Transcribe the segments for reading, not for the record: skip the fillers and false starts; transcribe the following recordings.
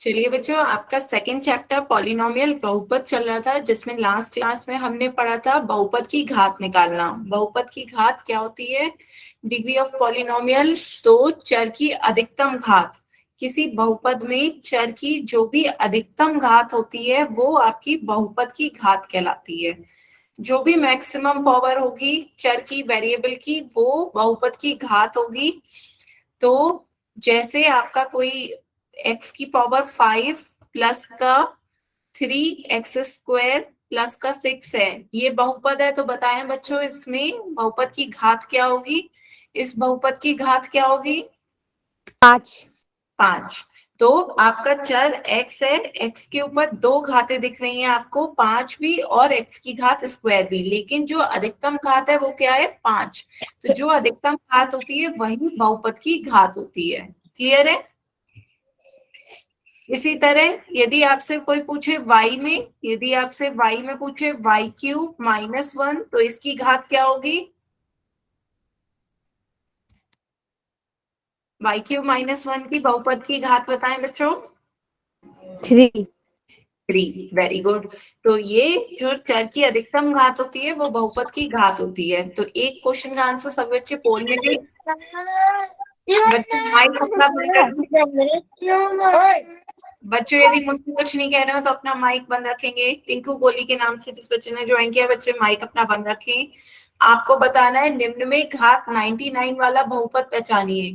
चलिए बच्चों, आपका सेकंड चैप्टर पॉलिनोमियल बहुपद चल रहा था, जिसमें लास्ट क्लास में हमने पढ़ा था बहुपद की घात निकालना। बहुपद की घात क्या होती है? Degree of polynomial. तो चर की अधिकतम घात, किसी बहुपद में चर की जो भी अधिकतम घात होती है वो आपकी बहुपद की घात कहलाती है। जो भी मैक्सिमम पावर होगी चर की, वेरिएबल की, वो बहुपद की घात होगी। तो जैसे आपका कोई एक्स की पावर 5 प्लस का 3x² प्लस का 6 है, ये बहुपद है। तो बताएं बच्चों, इसमें बहुपद की घात क्या होगी? इस बहुपद की घात क्या होगी? 5। 5। तो आपका चर x है, x के ऊपर दो घातें दिख रही हैं आपको, 5 भी और x की घात स्क्वायर भी, लेकिन जो अधिकतम घात है वो क्या है? 5। तो जो अधिकतम घात होती है वही बहुपद की घात होती है। क्लियर है? इसी तरह यदि आपसे कोई पूछे y में, यदि आपसे y में पूछे y³ - 1, तो इसकी घात क्या होगी? y³ - 1 की बहुपद की घात बताएं बच्चों। 3। 3। Very good. तो ये जो चर की अधिकतम घात होती है वो बहुपद की घात होती है। तो एक क्वेश्चन का आंसर सब बच्चे पोल में दें। बच्चे माइक अपना बंद रखें। बच्चों यदि मुझसे कुछ नहीं कह रहे हो तो अपना माइक बंद रखेंगे। टिंकू गोली के नाम से जिस बच्चे ने ज्वाइन किया, बच्चे माइक अपना बंद रखें। आपको बताना है निम्न में घात 99 वाला बहुपद पहचानिए।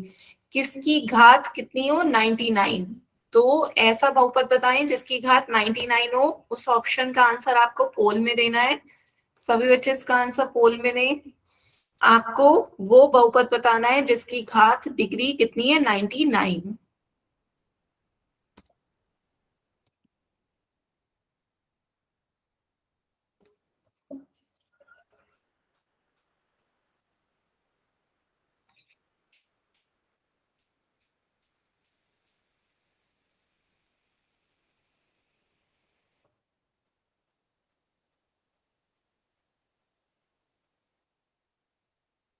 किसकी घात कितनी हो? 99। तो ऐसा बहुपद बताएं जिसकी घात 99 हो, उस ऑप्शन का आंसर आपको पोल में देना है। सभी बच्चे इसका आंसर पोल में दें। आपको वो बहुपद बताना है जिसकी घात डिग्री कितनी है? 99।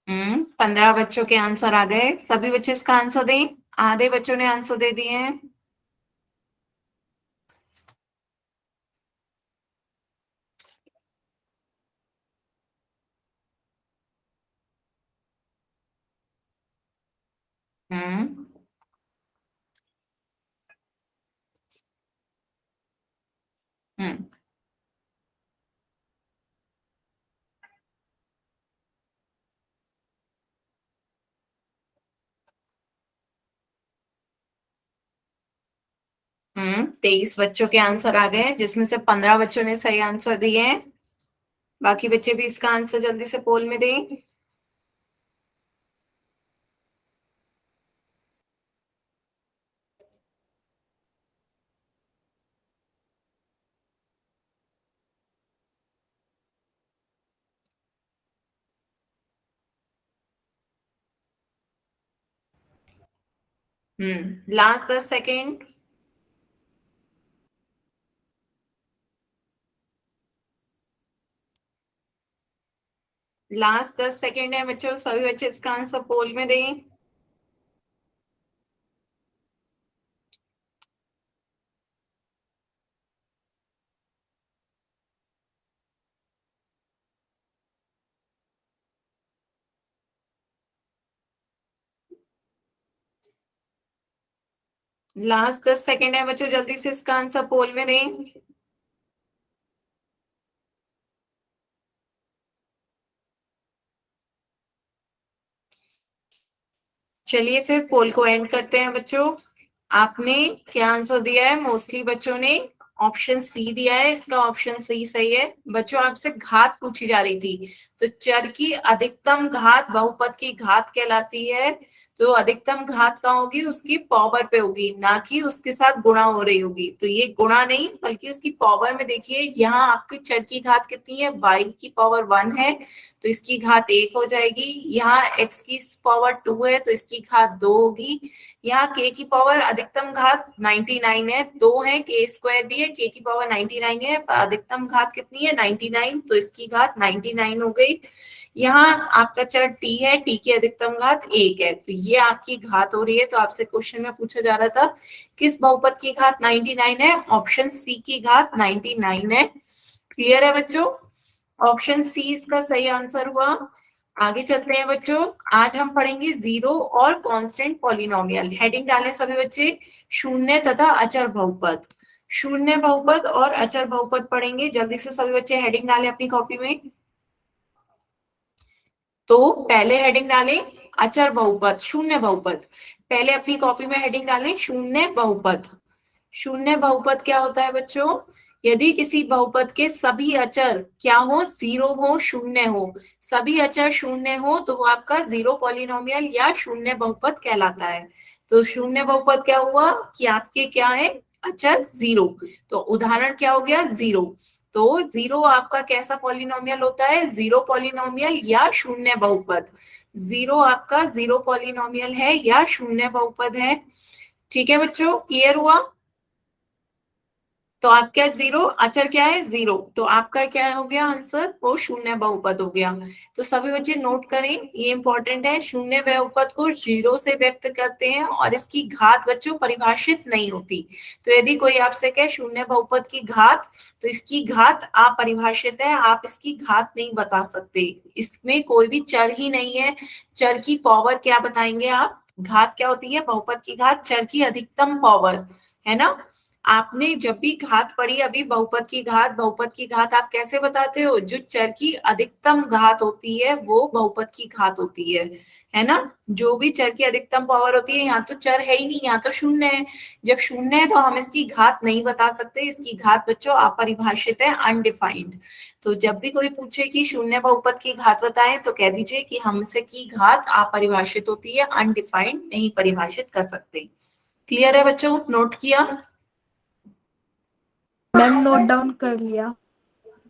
हम्म, 15 बच्चों के आंसर आ गए। सभी बच्चे इसका आंसर दें। आधे बच्चों ने आंसर दे दिए हैं। हम्म। हम्म। 23 बच्चों के आंसर आ गए, जिसमें से 15 बच्चों ने सही आंसर दिए हैं। बाकी बच्चे भी इसका आंसर जल्दी से पोल में दें। Last 10 second. लास्ट 10 सेकेंड है बच्चों, सभी बच्चे इसका आंसर पोल में दें। लास्ट 10 सेकेंड है बच्चों, जल्दी से इसका आंसर पोल में दें। चलिए फिर पोल को एंड करते हैं बच्चों। आपने क्या आंसर दिया है? मोस्टली बच्चों ने ऑप्शन सी दिया है। इसका ऑप्शन सी सही है। बच्चों आपसे घात पूछी जा रही थी, तो चर की अधिकतम घात बहुपद की घात कहलाती है। तो अधिकतम घात कहाँ होगी? उसकी पावर पे होगी, ना कि उसके साथ गुणा हो रही होगी। तो ये गुणा नहीं बल्कि उसकी पावर में देखिए, यहाँ आपकी चर की घात कितनी है? y⁴ है, तो इसकी घात 1 हो जाएगी। यहाँ x की पावर 2 है तो इसकी घात 2 होगी। यहाँ k की पावर अधिकतम घात 99 है, 2 है, k² भी है, k की पावर 99 है, अधिकतम घात कितनी है? 99, तो इसकी घात 99 हो गई। यहाँ आपका चर t है, t की अधिकतम घात 1 है, तो ये आपकी घात हो रही है, तो आपसे क्वेश्चन में पूछा जा रहा था किस बहुपद की घात 99 है, ऑप्शन सी की घात 99 है। क्लियर है बच्चों, ऑप्शन सी इसका सही आंसर हुआ। आगे चलते हैं बच्चों, आज हम पढ़ेंगे जीरो और कांस्टेंट पॉलिनोमियल। हेडिंग डालें सभी बच्चे, शून्य तथा अचर बहुपद। शून्य बहुपद और अचर बहुपद पढ़ेंगे, जल्दी से सभी बच्चे हेडिंग डालें अपनी कॉपी में। तो पहले हेडिंग डालें अचर बहुपद, शून्य बहुपद। पहले अपनी कॉपी में हेडिंग डालें शून्य बहुपद। शून्य बहुपद क्या होता है बच्चों, यदि किसी बहुपद के सभी अचर क्या हो, जीरो हो, शून्य हो, सभी अचर शून्य हो, तो वो आपका जीरो पॉलिनोमियल या शून्य बहुपद कहलाता है। तो शून्य बहुपद क्या हुआ कि आपके क्या है, अचर जीरो। तो उदाहरण क्या हो गया, जीरो। तो जीरो आपका कैसा पॉलिनोमियल होता है, जीरो पॉलिनोमियल या शून्य बहुपद। जीरो आपका जीरो पॉलिनोमियल है या शून्य बहुपद है। ठीक है बच्चों, क्लियर हुआ। तो आपका जीरो, अचर क्या है, जीरो, तो आपका क्या हो गया आंसर, वो शून्य बहुपद हो गया। तो सभी बच्चे नोट करें, ये इंपॉर्टेंट है, शून्य बहुपद को जीरो से व्यक्त करते हैं और इसकी घात बच्चों परिभाषित नहीं होती। तो यदि कोई आपसे कहे शून्य बहुपद की घात, तो इसकी घात अपरिभाषित है, आप इसकी घात नहीं बता सकते, इसमें कोई भी चर ही नहीं है। चर की पावर क्या बताएंगे आप, घात क्या होती है, बहुपद की घात चर की अधिकतम पावर, है ना। आपने जब भी घात पढ़ी अभी बहुपद की घात, बहुपद की घात आप कैसे बताते हो, जो चर की अधिकतम घात होती है वो बहुपद की घात होती है ना। जो भी चर की अधिकतम पावर होती है, यहाँ तो चर है ही नहीं, यहाँ तो शून्य है। जब शून्य है तो हम इसकी घात नहीं बता सकते, इसकी घात बच्चों अपरिभाषित है, अनडिफाइंड। तो जब भी कोई पूछे कि शून्य बहुपद की घात बताएं, तो कह दीजिए कि हमसे की घात अपरिभाषित होती है, अनडिफाइंड, नहीं परिभाषित कर सकते। क्लियर है बच्चों, नोट किया। मैम नोट डाउन कर लिया।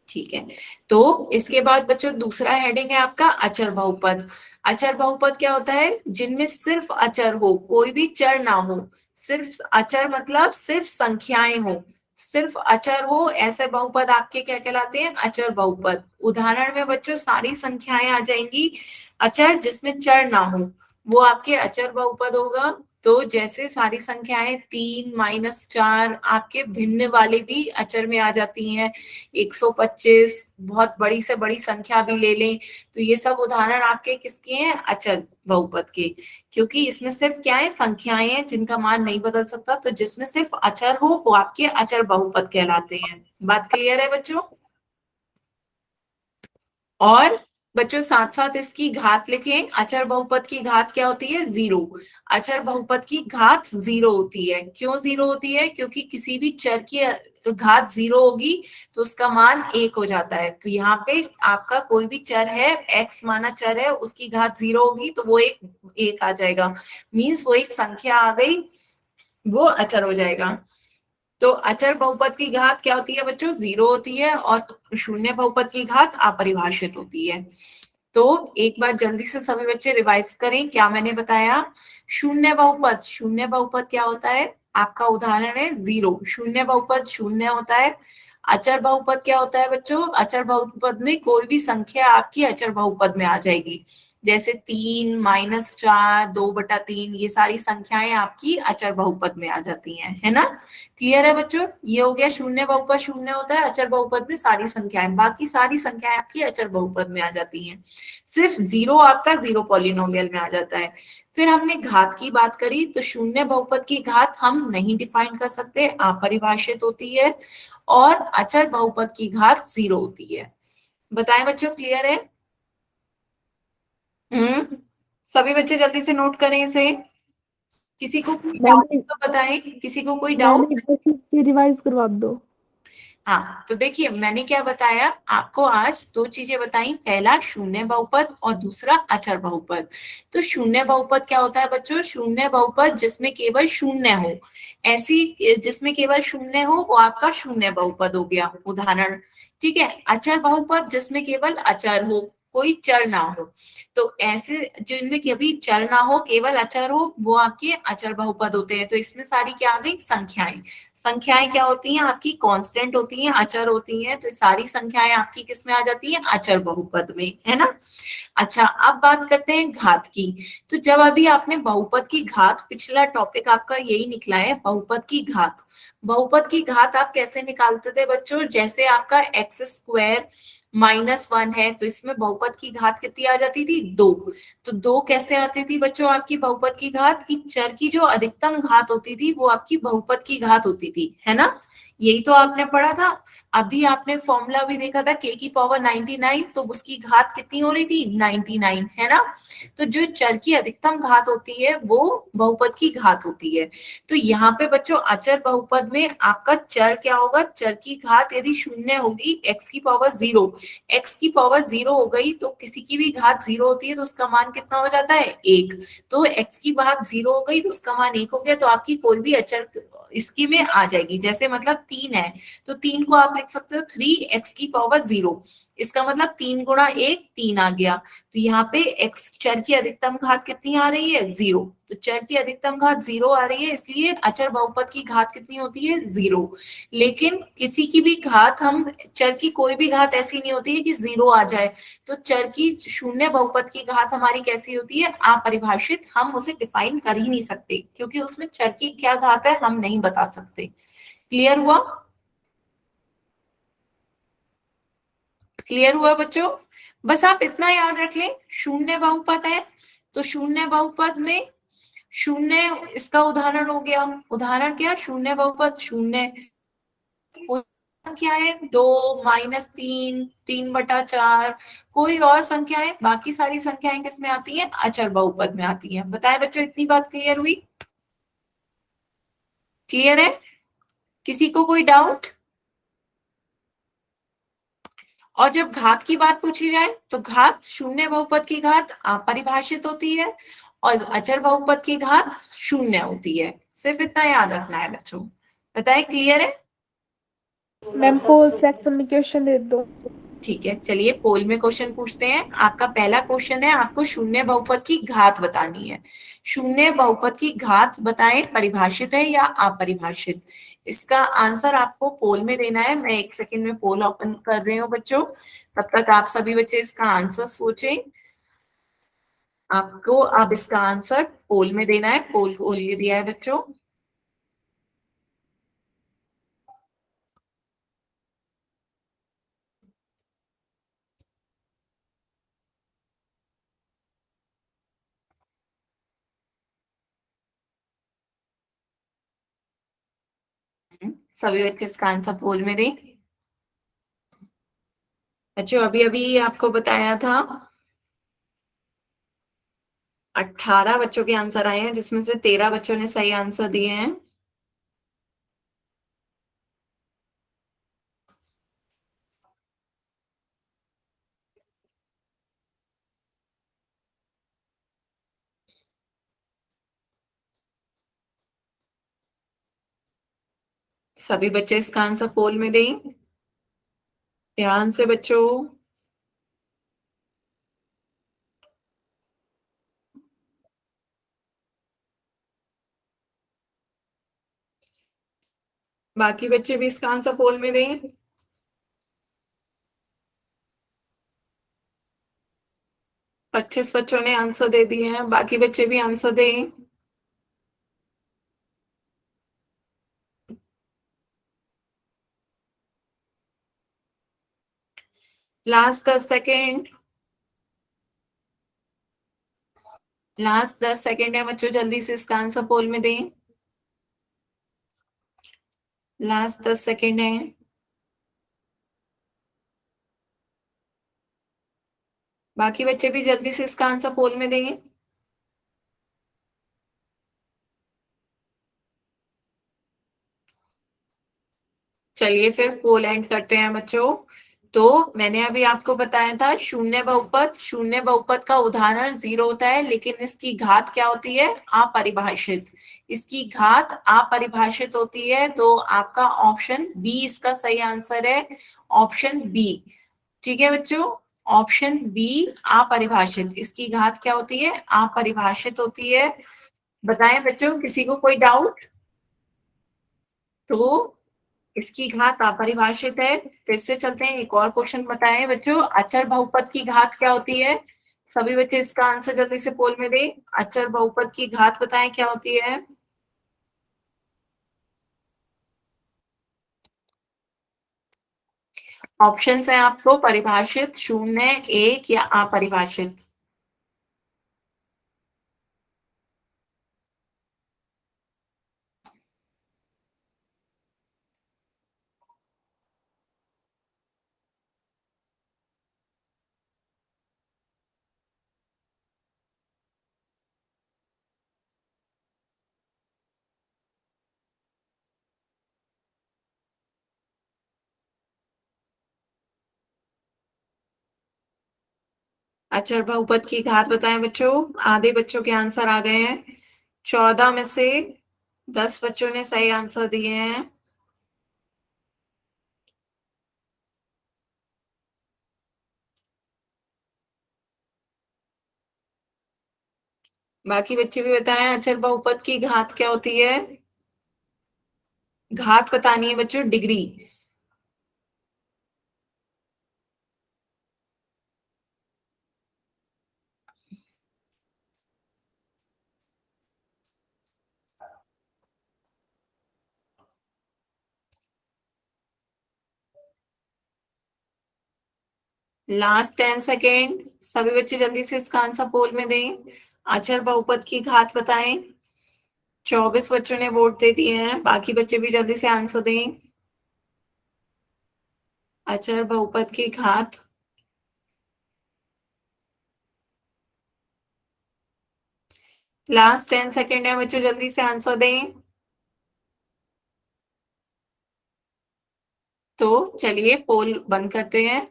ठीक है, तो इसके बाद बच्चों दूसरा हेडिंग है आपका अचर बहुपद। अचर बहुपद क्या होता है, जिनमें सिर्फ अचर हो, कोई भी चर ना हो। सिर्फ अचर मतलब सिर्फ संख्याएं हो, सिर्फ अचर हो, ऐसे बहुपद आपके क्या कहलाते हैं, अचर बहुपद। उदाहरण में बच्चों सारी संख्याएं आ जाएंगी, अचर जिसमें चर ना हो वो आपके अचर बहुपद होगा। तो जैसे सारी संख्याएं 3 - 4, आपके भिन्न वाले भी अचर में आ जाती हैं। 125, बहुत बड़ी से बड़ी संख्या भी ले लें, तो ये सब उदाहरण आपके किसके हैं, अचर बहुपद के। क्योंकि इसमें सिर्फ क्या है, संख्याएं हैं जिनका मान नहीं बदल सकता, तो जिसमें सिर्फ अचर हो वो आपके अचर बहुपद कहलाते हैं। बात क्लियर है बच्चों। और बच्चों साथ साथ इसकी घात लिखें, अचर बहुपद की घात क्या होती है, जीरो। अचर बहुपद की घात जीरो होती है। क्यों जीरो होती है, क्योंकि किसी भी चर की घात जीरो होगी तो उसका मान एक हो जाता है। तो यहाँ पे आपका कोई भी चर है, एक्स माना चर है, उसकी घात जीरो होगी तो वो एक आ जाएगा, मीन्स वो एक संख्या आ गई, वो अचर हो जाएगा। तो अचर बहुपद की घात क्या होती है बच्चों, जीरो होती है, और शून्य बहुपद की घात अपरिभाषित होती है। तो एक बार जल्दी से सभी बच्चे रिवाइज करें क्या मैंने बताया। शून्य बहुपद, शून्य बहुपद क्या होता है, आपका उदाहरण है जीरो, शून्य बहुपद शून्य होता है। अचर बहुपद क्या होता है बच्चों, अचर बहुपद में कोई भी संख्या आपकी अचर बहुपद में आ जाएगी। जैसे 3 - 4, 2/3, ये सारी संख्याएं आपकी अचर बहुपद में आ जाती हैं, है ना। क्लियर है बच्चों, ये हो गया शून्य बहुपद शून्य होता है, अचर बहुपद में सारी संख्याएं, बाकी सारी संख्याएं आपकी अचर बहुपद में आ जाती हैं। सिर्फ जीरो आपका जीरो पॉलिनोमियल में आ जाता है। फिर हमने घात की बात करी, तो शून्य बहुपद की घात हम नहीं डिफाइन कर सकते, अपरिभाषित होती है, और अचर बहुपद की घात जीरो होती है। बताएं बच्चों, क्लियर है। सभी बच्चे जल्दी से नोट करें इसे। किसी को कोई डाउट मैम तो बताएं, किसी को कोई मैम डाउट। एक बार फिर से रिवाइज करवा दो। हाँ, तो देखिए मैंने क्या बताया आपको, आज दो चीजें बताई, पहला शून्य बहुपद और दूसरा अचर बहुपद। तो शून्य बहुपद क्या होता है बच्चों, शून्य बहुपद जिसमें केवल शून्य हो, ऐसी जिसमें केवल शून्य हो वो आपका शून्य बहुपद हो गया, उदाहरण। ठीक है, अचर बहुपद जिसमें केवल अचर हो, कोई चर ना हो। तो ऐसे जिनमें कभी चर ना हो, केवल अचर हो, वो आपके अचर बहुपद होते हैं। तो इसमें सारी क्या आ गई, संख्याएं। संख्याएं क्या होती हैं आपकी, कांस्टेंट होती हैं, अचर होती हैं। तो सारी संख्याएं आपकी किस में आ जाती हैं, अचर बहुपद में, है ना। अच्छा, अब बात करते हैं घात की। तो जब अभी आपने बहुपद की घात, पिछला टॉपिक आपका यही निकला है, बहुपद की घात। बहुपद की घात आप कैसे निकालते थे बच्चों, जैसे आपका एक्स स्क्वायर -1 है, तो इसमें बहुपद की घात कितनी आ जाती थी, 2। तो 2 कैसे आती थी बच्चों आपकी बहुपद की घात, की चर की जो अधिकतम घात होती थी वो आपकी बहुपद की घात होती थी, है ना। यही तो आपने पढ़ा था। अभी आपने फॉर्मूला भी देखा था, k की पावर 99, तो उसकी घात कितनी हो रही थी, 99, है ना। तो जो चर की अधिकतम घात होती है वो बहुपद की घात होती है। तो यहाँ पे बच्चों अचर बहुपद में आपका चर क्या होगा, चर की घात यदि शून्य होगी, x की पावर 0, x की पावर 0 हो गई, तो किसी की भी घात 0 होती है तो उसका मान कितना हो जाता है, 1। तो x की घात 0 हो गई तो उसका मान 1 हो गया, तो आपकी कोई भी अचर इसकी में आ जाएगी। जैसे मतलब 3 है, तो 3 को आप लिख सकते हो 3x की पावर 0। इसका मतलब 3 गुणा 1 3 आ गया। तो यहाँ पे x चर की अधिकतम घात कितनी आ रही है, 0। तो चर की अधिकतम घात 0 आ रही है, इसलिए अचर बहुपद की घात कितनी होती है, 0। लेकिन किसी की भी घात, हम चर की कोई भी घात ऐसी नहीं होती है कि 0 आ जाए। तो चर की शून्य बहुपद की घात हमारी कैसी होती है, अपरिभाषित। हम उसे डिफाइन कर ही नहीं सकते, क्योंकि उसमें चर की क्या घात है हम नहीं बता सकते। क्लियर हुआ, क्लियर हुआ बच्चों। बस आप इतना याद रख लें, शून्य बहुपद है, तो शून्य बहुपद में शून्य, इसका उदाहरण हो गया, उदाहरण क्या, शून्य बहुपद, शून्य क्या है, 2 -3, 3/4, कोई और संख्या है, बाकी सारी संख्याएं किस में आती हैं, अचर बहुपद में आती हैं। बताएं बच्चों, इतनी बात क्लियर हुई, क्लियर है, किसी को कोई डाउट। और जब घात की बात पूछी जाए, तो घात, शून्य बहुपद की घात अपरिभाषित होती है, और अचर बहुपद की घात शून्य होती है। सिर्फ इतना याद रखना है बच्चों। बताए, क्लियर है। मैम पोल सेक्शन में क्वेश्चन दे दो। ठीक है, चलिए पोल में क्वेश्चन पूछते हैं। आपका पहला क्वेश्चन है, आपको शून्य बहुपद की घात बतानी है। शून्य बहुपद की घात बताएं, परिभाषित है या अपरिभाषित। इसका आंसर आपको पोल में देना है। मैं 1 सेकंड में पोल ओपन कर रही हूँ बच्चों, तब तक आप सभी बच्चे इसका आंसर सोचें। आपको अब इसका आंसर पोल में देना है। पोल खोल दिया है बच्चों। सभी बच्चे इसका आंसर पोल में दें। बच्चों अभी अभी आपको बताया था, 18 बच्चों के आंसर आए हैं, जिसमें से 13 बच्चों ने सही आंसर दिए हैं। सभी बच्चे इसका आंसर पोल में दें, ध्यान से बच्चों। बाकी बच्चे भी इसका आंसर पोल में दें। 25 बच्चों ने आंसर दे दिए हैं, बाकी बच्चे भी आंसर दें। लास्ट 10 सेकेंड, लास्ट 10 सेकेंड है बच्चों, जल्दी से इसका आंसर पोल में दें। लास्ट 10 सेकेंड है। बाकी बच्चे भी जल्दी से इसका आंसर पोल में दें। चलिए फिर पोल एंड करते हैं बच्चों। तो मैंने अभी आपको बताया था, शून्य बहुपद, शून्य बहुपद का उदाहरण 0 होता है, लेकिन इसकी घात क्या होती है, अपरिभाषित। इसकी घात अपरिभाषित होती है, तो आपका ऑप्शन बी इसका सही आंसर है, ऑप्शन बी। ठीक है बच्चों, ऑप्शन बी अपरिभाषित, इसकी घात क्या होती है? अपरिभाषित होती है। बताएं बच्चों, किसी को कोई डाउट? तो इसकी घात अपरिभाषित है। फिर से चलते हैं, एक और क्वेश्चन बताएं बच्चों, अचर बहुपद की घात क्या होती है? सभी बच्चे इसका आंसर जल्दी से पोल में दें। अचर बहुपद की घात बताएं क्या होती है? ऑप्शंस हैं आपको, परिभाषित, शून्य, एक या अपरिभाषित। अचर बहुपद की घात बताएं बच्चों। आधे बच्चों के आंसर आ गए हैं। 14 में से 10 बच्चों ने सही आंसर दिए हैं। बाकी बच्चे भी बताएं अचर बहुपद की घात क्या होती है? घात बतानी है बच्चों, डिग्री। लास्ट 10 सेकेंड, सभी बच्चे जल्दी से इसका आंसर पोल में दें। अचर बहुपद की घात बताएं। 24 बच्चों ने वोट दे दिए हैं, बाकी बच्चे भी जल्दी से आंसर दें। अचर बहुपद की घात। लास्ट 10 सेकेंड है बच्चों, जल्दी से आंसर दें। तो चलिए पोल बंद करते हैं,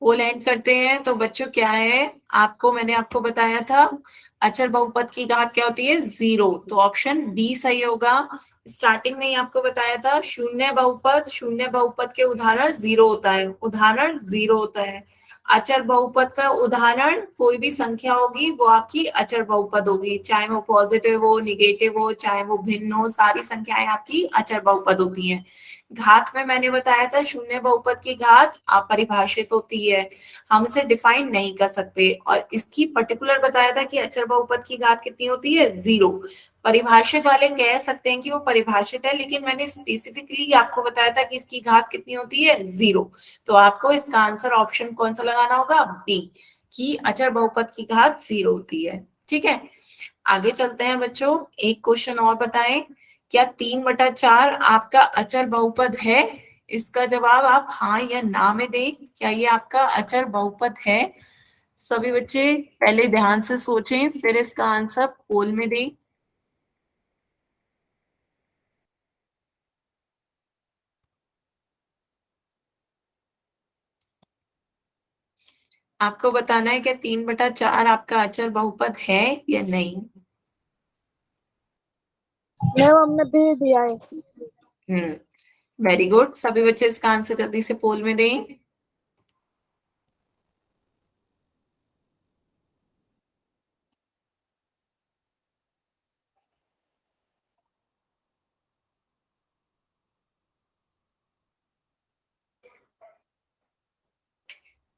पोल एंड करते हैं। तो बच्चों क्या है, मैंने आपको बताया था अचर बहुपद की घात क्या होती है? 0। तो ऑप्शन डी सही होगा। स्टार्टिंग में ही आपको बताया था, शून्य बहुपद के उदाहरण 0 होता है, उदाहरण 0 होता है। अचर बहुपद का उदाहरण कोई भी संख्या होगी वो आपकी अचर बहुपद होगी, चाहे वो पॉजिटिव हो, निगेटिव हो, चाहे वो भिन्न हो, सारी संख्याएं आपकी अचर बहुपद होती हैं। घात में मैंने बताया था शून्य बहुपद की घात अपरिभाषित होती है, हम इसे डिफाइन नहीं कर सकते। और इसकी पर्टिकुलर बताया था कि अचर बहुपद की घात कितनी होती है? 0। परिभाषित वाले कह सकते हैं कि वो परिभाषित है, लेकिन मैंने स्पेसिफिकली आपको बताया था कि इसकी घात कितनी होती है? 0। तो आपको इसका आंसर ऑप्शन कौन सा लगाना होगा? बी, कि अचर बहुपद की घात 0 होती है। ठीक है, आगे चलते हैं बच्चों। एक क्वेश्चन और बताएं, क्या 3/4 आपका अचर बहुपद है? इसका जवाब आप हाँ या ना में दें। क्या ये आपका अचर बहुपद है? सभी बच्चे पहले ध्यान से सोचें, फिर इसका आंसर पोल में दें। आपको बताना है कि 3/4 आपका अचर बहुपद है या नहीं। मैम हमने दे दिया है। वेरी गुड, सभी बच्चे इसका आंसर जल्दी से पोल में दें।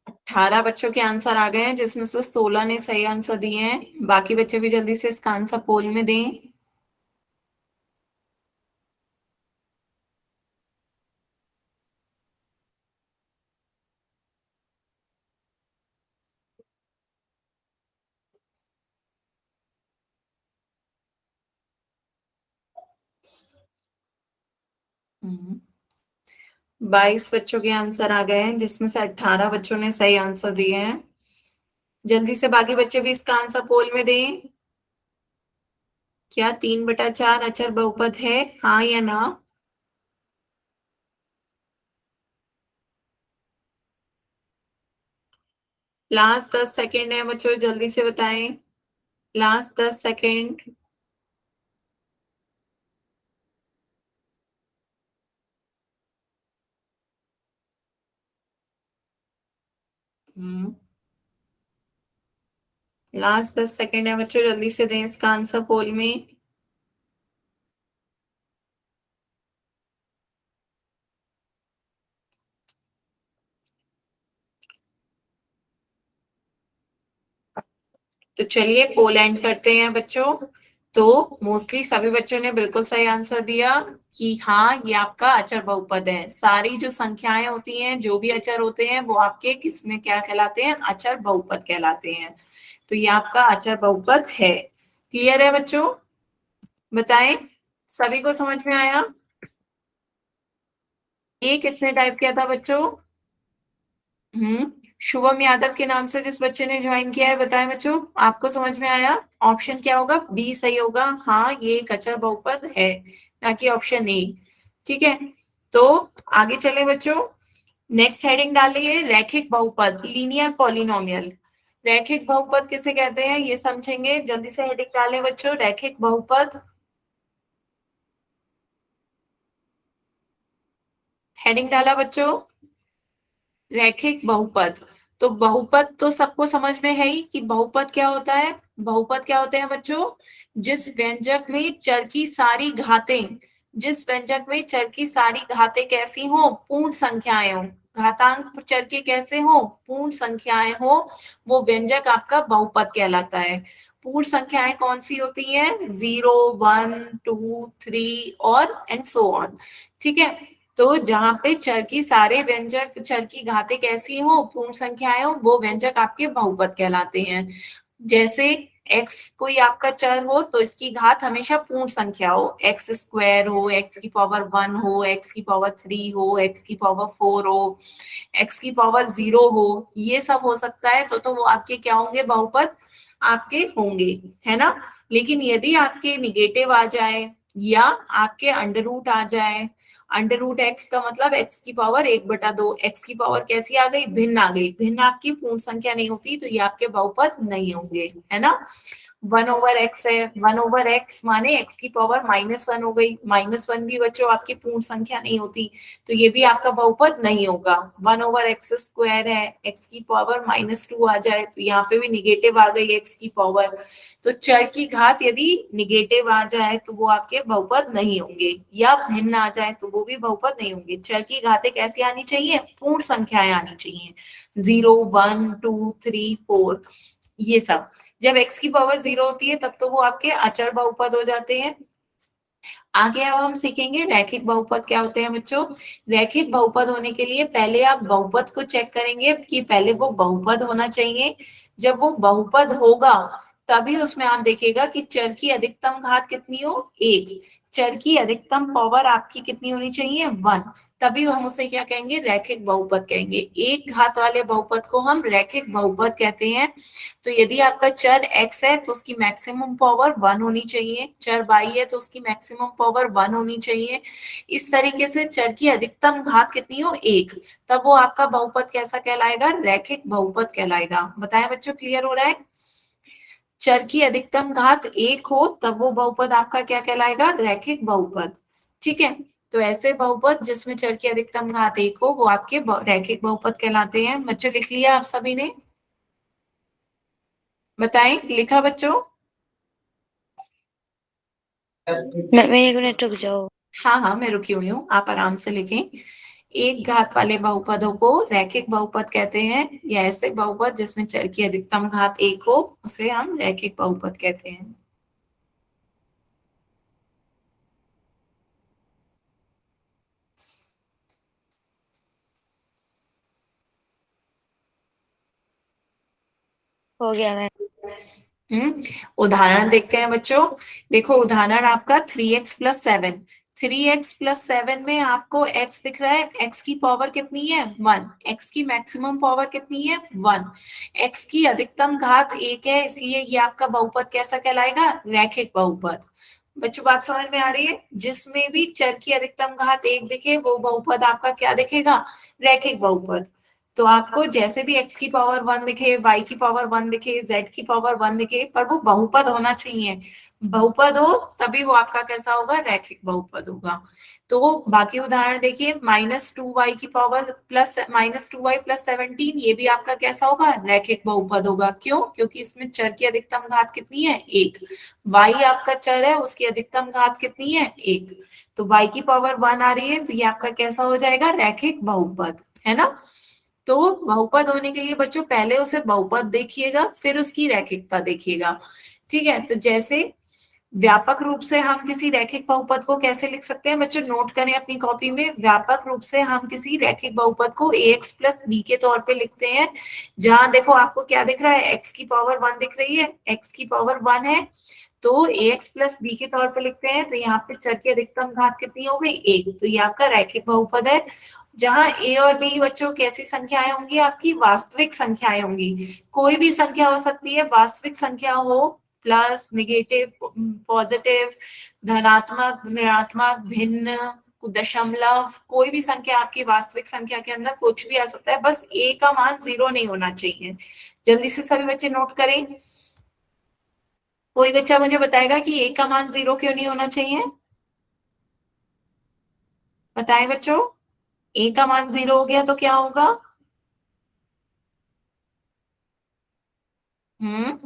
अठारह बच्चों के आंसर आ गए हैं, जिसमें से 16 ने सही आंसर दिए हैं। बाकी बच्चे भी जल्दी से इसका आंसर पोल में दें। हम्म, 22 बच्चों के आंसर आ गए हैं, जिसमें से 18 बच्चों ने सही आंसर दिए हैं। जल्दी से बाकी बच्चे भी इसका आंसर पोल में दें। क्या 3/4 अचर बहुपद है, हाँ या ना? लास्ट 10 सेकेंड है बच्चों, जल्दी से बताएं। Last 10 second. लास्ट 10 सेकेंड है बच्चों, जल्दी से दें इसका आंसर पोल में। तो चलिए पोल एंड करते हैं बच्चों। तो मोस्टली सभी बच्चों ने बिल्कुल सही आंसर दिया कि हाँ ये आपका अचर बहुपद है। सारी जो संख्याएं होती हैं, जो भी अचर होते हैं, वो आपके किस में क्या कहलाते हैं? अचर बहुपद कहलाते हैं। तो ये आपका अचर बहुपद है। क्लियर है बच्चों? बताएं, सभी को समझ में आया? ये किसने टाइप किया था बच्चों? शुभम यादव के नाम से जिस बच्चे ने ज्वाइन किया है, बताएं बच्चों, आपको समझ में आया? ऑप्शन क्या होगा? बी सही होगा। हाँ ये एक अचर बहुपद है, ना कि ऑप्शन ए। ठीक है, तो आगे चले बच्चों। नेक्स्ट हेडिंग डालिए, रैखिक बहुपद, लीनियर पॉलिनोमियल। रैखिक बहुपद किसे कहते हैं ये समझेंगे। जल्दी से हेडिंग डालें बच्चों, रैखिक बहुपद। हेडिंग डाला बच्चों, रैखिक बहुपद। तो बहुपद तो सबको समझ में है ही कि बहुपद क्या होता है। बहुपद क्या होते हैं बच्चों? जिस व्यंजक में चर की सारी घातें, जिस व्यंजक में चर की सारी घातें कैसी हो? पूर्ण संख्याएं हो। घातांक चर के कैसे हो? पूर्ण संख्याएं हो, वो व्यंजक आपका बहुपद कहलाता है। पूर्ण संख्याएं कौन सी होती हैं? 0, 1, 2, 3 और एंड सो ऑन। ठीक है, तो जहां पे चर की सारे व्यंजक, चर की घातें कैसी हो? पूर्ण संख्याएं हो, वो व्यंजक आपके बहुपद कहलाते हैं। जैसे x कोई आपका चर हो तो इसकी घात हमेशा पूर्ण संख्या हो, एक्स स्क्वायर हो, एक्स की पावर 1 हो, एक्स की पावर 3 हो, एक्स की पावर 4 हो, एक्स की पावर 0 हो, ये सब हो सकता है। तो वो आपके क्या होंगे? बहुपद आपके होंगे, है ना। लेकिन यदि आपके निगेटिव आ जाए या आपके अंडर रूट आ जाए, अंडर रूट एक्स का मतलब एक्स की पावर 1/2, एक्स की पावर कैसी आ गई? भिन्न आ गई। भिन्न आपकी पूर्ण संख्या नहीं होती, तो ये आपके बहुपद नहीं होंगे, है ना। 1/x है, 1/x माने एक्स की पावर -1 हो गई। -1 भी बच्चों आपकी पूर्ण संख्या नहीं होती, तो ये भी आपका बहुपद नहीं होगा। 1/x² है, एक्स की पावर -2 आ जाए तो यहाँ पे भी निगेटिव आ गई एक्स की पावर। तो चर की घात यदि निगेटिव आ जाए तो वो आपके बहुपद नहीं होंगे, या भिन्न आ जाए तो वो भी बहुपद नहीं होंगे। चर की घातें कैसी आनी चाहिए? पूर्ण संख्याएं आनी चाहिए, 0, 1, 2, 3, 4, ये सब। जब x की पावर 0 होती है तब तो वो आपके अचर बहुपद हो जाते हैं। आगे अब हम सीखेंगे रैखिक बहुपद क्या होते हैं बच्चों। रैखिक बहुपद होने के लिए पहले आप बहुपद को चेक करेंगे कि पहले वो बहुपद होना चाहिए। जब वो बहुपद होगा तभी उसमें आप देखिएगा कि चर की अधिकतम घात कितनी हो? 1। चर की अधिकतम पावर आपकी कितनी होनी चाहिए? 1। तभी हम उसे क्या कहेंगे? रैखिक बहुपद कहेंगे। एक घात वाले बहुपद को हम रैखिक बहुपद कहते हैं। तो यदि आपका चर x है तो उसकी मैक्सिमम पावर 1 होनी चाहिए, चर y है तो उसकी मैक्सिमम पावर 1 होनी चाहिए। इस तरीके से चर की अधिकतम घात कितनी हो? 1। तब वो आपका बहुपद कैसा कहलाएगा? रैखिक बहुपद कहलाएगा। बताएं बच्चों, क्लियर हो रहा है? चर की अधिकतम घात 1 हो तब वो बहुपद आपका क्या कहलाएगा? रैखिक बहुपद। ठीक है, तो ऐसे बहुपद जिसमें चर की अधिकतम घात 1 हो वो आपके रैखिक बहुपद कहलाते हैं। बच्चों लिख लिया आप सभी ने? बताएं, लिखा बच्चों? मैं 1 मिनट रुक जाओ। हाँ हाँ, मैं रुकी हुई हूँ, आप आराम से लिखें। एक घात वाले बहुपदों को रैखिक बहुपद कहते हैं, या ऐसे बहुपद जिसमें चर की अधिकतम घात 1 हो उसे हम रैखिक बहुपद कहते हैं। हो गया मैम। उदाहरण देखते हैं बच्चों। देखो उदाहरण आपका 3x+7। 3x+7 में आपको x दिख रहा है, x की पावर कितनी है? 1। x की मैक्सिमम पावर कितनी है? 1। x की अधिकतम घात 1 है, इसलिए ये आपका बहुपद कैसा कहलाएगा? रैखिक बहुपद। बच्चों बात समझ में आ रही है? जिसमें भी चर की अधिकतम घात 1 दिखे वो बहुपद आपका क्या दिखेगा? रैखिक बहुपद। तो आपको जैसे भी x की पावर 1 दिखे, y की पावर 1 दिखे, z की पावर 1 दिखे, पर वो बहुपद होना चाहिए। बहुपद हो तभी वो आपका कैसा होगा, रैखिक बहुपद होगा। तो बाकी उदाहरण देखिए, -2y की पावर प्लस -2y+17, ये भी आपका कैसा होगा, रैखिक बहुपद होगा। क्यों? क्योंकि इसमें चर की अधिकतम घात कितनी है, 1। y आपका चर है, उसकी अधिकतम घात कितनी है, 1। तो y की पावर 1 आ रही है, तो ये आपका कैसा हो जाएगा, रैखिक बहुपद, है ना। तो बहुपद होने के लिए बच्चों पहले उसे बहुपद देखिएगा, फिर उसकी रैखिकता देखिएगा। ठीक है, तो जैसे व्यापक रूप से हम किसी रैखिक बहुपद को कैसे लिख सकते हैं बच्चों, नोट करें अपनी कॉपी में। व्यापक रूप से हम किसी रैखिक बहुपद को ax प्लस बी के तौर पे लिखते हैं, जहां देखो आपको क्या दिख रहा है, x की पावर 1 दिख रही है, x की पावर 1 है, तो ax प्लस बी के तौर पे लिखते हैं। तो यहाँ पे चर की अधिकतम घात कितनी हो गई, 1। तो ये आपका रैखिक बहुपद है, जहां a और b बच्चों कैसी संख्याएं होंगी, आपकी वास्तविक संख्याएं होंगी। कोई भी संख्या हो सकती है, वास्तविक संख्या हो, प्लस, निगेटिव, पॉजिटिव, धनात्मक, ऋणात्मक, भिन्न, दशमलव, कोई भी संख्या आपकी वास्तविक संख्या के अंदर कुछ भी आ सकता है, बस a का मान 0 नहीं होना चाहिए। जल्दी से सभी बच्चे नोट करें। कोई बच्चा मुझे बताएगा कि a का मान 0 क्यों नहीं होना चाहिए, बताएं बच्चों। a का मान 0 हो गया तो क्या होगा, हम्म,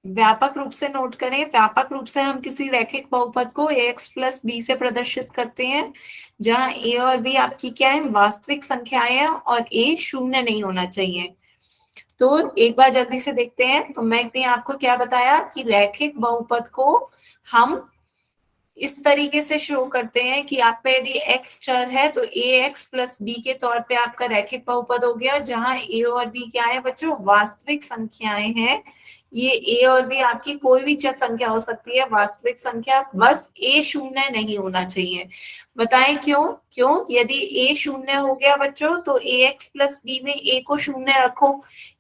व्यापक रूप से नोट करें। व्यापक रूप से हम किसी रैखिक बहुपद को ax प्लस बी से प्रदर्शित करते हैं, जहां a और b आपकी क्या है, वास्तविक संख्याएं हैं, और a शून्य नहीं होना चाहिए। तो एक बार जल्दी से देखते हैं। तो मैंने आपको क्या बताया कि रैखिक बहुपद को हम इस तरीके से शो करते हैं कि आपका यदि x चर है तो ax प्लस b के तौर पे आपका रैखिक बहुपद हो गया, जहां a और b क्या है बच्चों, वास्तविक संख्याएं हैं। ये a और b आपकी कोई भी चर संख्या हो सकती है, वास्तविक संख्या, बस a शून्य नहीं होना चाहिए। बताएं क्यों? क्यों? यदि a शून्य हो गया बच्चों, तो ax प्लस b में a को शून्य रखो,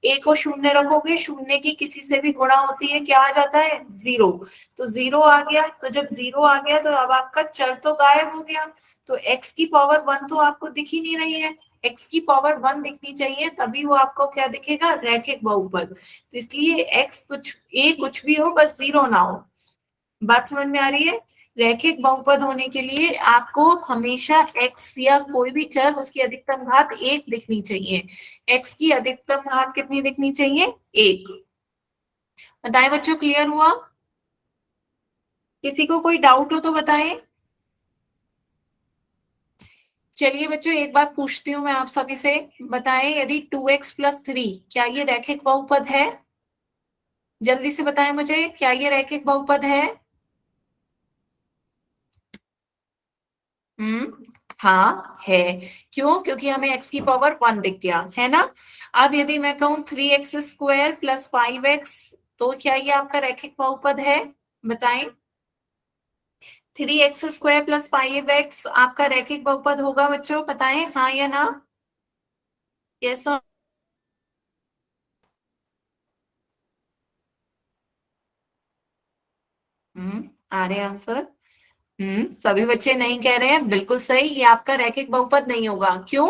a को शून्य रखोगे, शून्य की किसी से भी गुणा होती है, क्या आ जाता है, 0। तो 0 आ गया, तो जब 0 आ गया तो अब आपका चर तो गायब हो गया, तो x की पावर 1 तो आपको दिख ही नहीं रही है। x की पावर 1 दिखनी चाहिए, तभी वो आपको क्या दिखेगा, रैखिक बहुपद। तो इसलिए x कुछ a कुछ भी हो, बस 0 ना हो। बात समझ में आ रही है? रैखिक बहुपद होने के लिए आपको हमेशा x या कोई भी चर, उसकी अधिकतम घात 1 दिखनी चाहिए। x की अधिकतम घात कितनी दिखनी चाहिए, 1। बताएं बच्चों, क्लियर हुआ? किसी को कोई डाउट हो तो बताएं। चलिए बच्चों, एक बात पूछती हूँ मैं आप सभी से, बताएं यदि 2x+3 क्या ये रैखिक बहुपद है? जल्दी से बताएं मुझे, क्या ये रैखिक बहुपद है? हाँ है। क्यों? क्योंकि हमें x की पावर 1 दिख गया है ना। अब यदि मैं कहूँ 3x² + 5x, तो क्या ये आपका रैखिक बहुपद है? बताएं। 3x² + 5x आपका रैखिक बहुपद होगा बच्चों, बताएं हाँ या ना। यस। आ रहे आंसर। सभी बच्चे नहीं कह रहे हैं, बिल्कुल सही, ये आपका रैखिक बहुपद नहीं होगा। क्यों?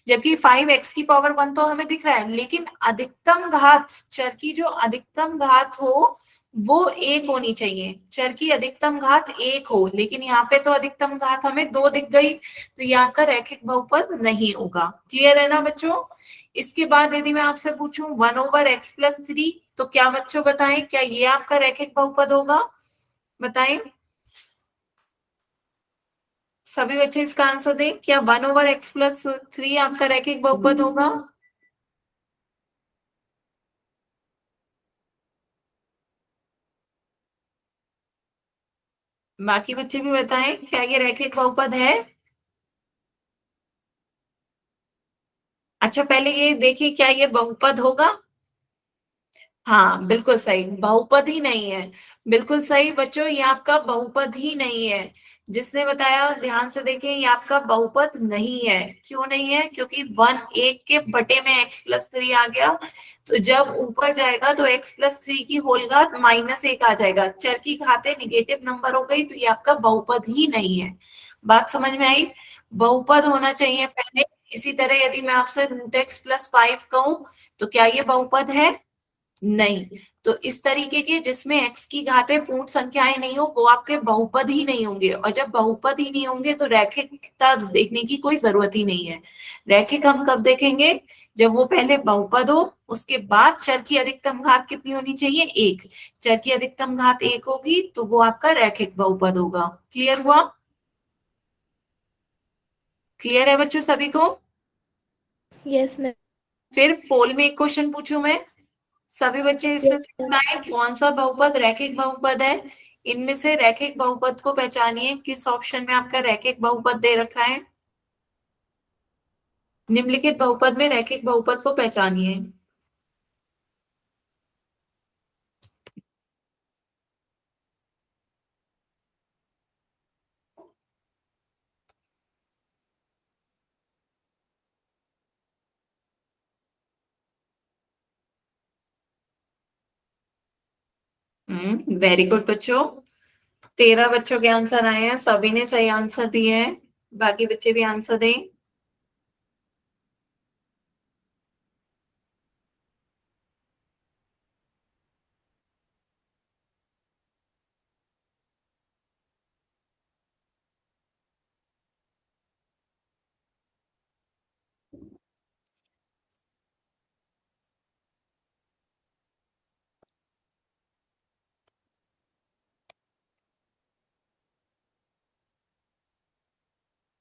जबकि 5x की पावर 1 तो हमें दिख रहा है, लेकिन अधिकतम घात, चर की जो अधिकतम घात हो वो 1 होनी चाहिए। चर की अधिकतम घात 1 हो, लेकिन यहाँ पे तो अधिकतम घात हमें 2 दिख गई, तो ये आपका रैखिक बहुपद नहीं होगा। क्लियर है ना बच्चों? इसके बाद यदि मैं आपसे पूछूं 1/x+3, तो क्या बच्चों बताएं, क्या ये आपका रैखिक बहुपद होगा? बताएं सभी बच्चे, इसका आंसर दें। क्या 1/x+3 आपका रैखिक बहुपद होगा? बाकी बच्चे भी बताएं, क्या ये रैखिक बहुपद है? अच्छा, पहले ये देखिए, क्या ये बहुपद होगा? हाँ बिल्कुल सही, बहुपद ही नहीं है। बिल्कुल सही बच्चों, ये आपका बहुपद ही नहीं है। जिसने बताया ध्यान से देखें, ये आपका बहुपद नहीं है। क्यों नहीं है? क्योंकि 1 1 के बटे में x+3 आ गया, तो जब ऊपर जाएगा तो x+3 की होल घात -1 आ जाएगा, चर की घातें निगेटिव नंबर हो गई, तो ये आपका बहुपद ही नहीं है। बात समझ में आई? बहुपद होना चाहिए पहले। इसी तरह यदि मैं आपसे √x+5 कहूं, तो क्या ये बहुपद है? नहीं, तो इस तरीके के जिसमें x की घातें पूर्ण संख्याएं नहीं हो वो आपके बहुपद ही नहीं होंगे, और जब बहुपद ही नहीं होंगे तो रैखिकता देखने की कोई जरूरत ही नहीं है। रैखिक हम कब देखेंगे, जब वो पहले बहुपद हो, उसके बाद चर की अधिकतम घात कितनी होनी चाहिए, एक। चर की अधिकतम घात एक होगी तो वो आपका रैखिक बहुपद होगा। क्लियर हुआ? क्लियर है बच्चों सभी को? Yes, ma'am. फिर पोल में एक क्वेश्चन पूछूं मैं, सभी बच्चे इसमें Yes, से ma'am. बताएं कौन सा बहुपद रैखिक बहुपद है। इनमें से रैखिक बहुपद को पहचानिए, किस ऑप्शन में आपका रैखिक बहुपद दे रखा है। निम्नलिखित बहुपद में रैखिक बहुपद को पहचानिए। वेरी गुड बच्चों, 13 बच्चों के आंसर आए हैं, सभी ने सही आंसर दिए हैं। बाकी बच्चे भी आंसर दें।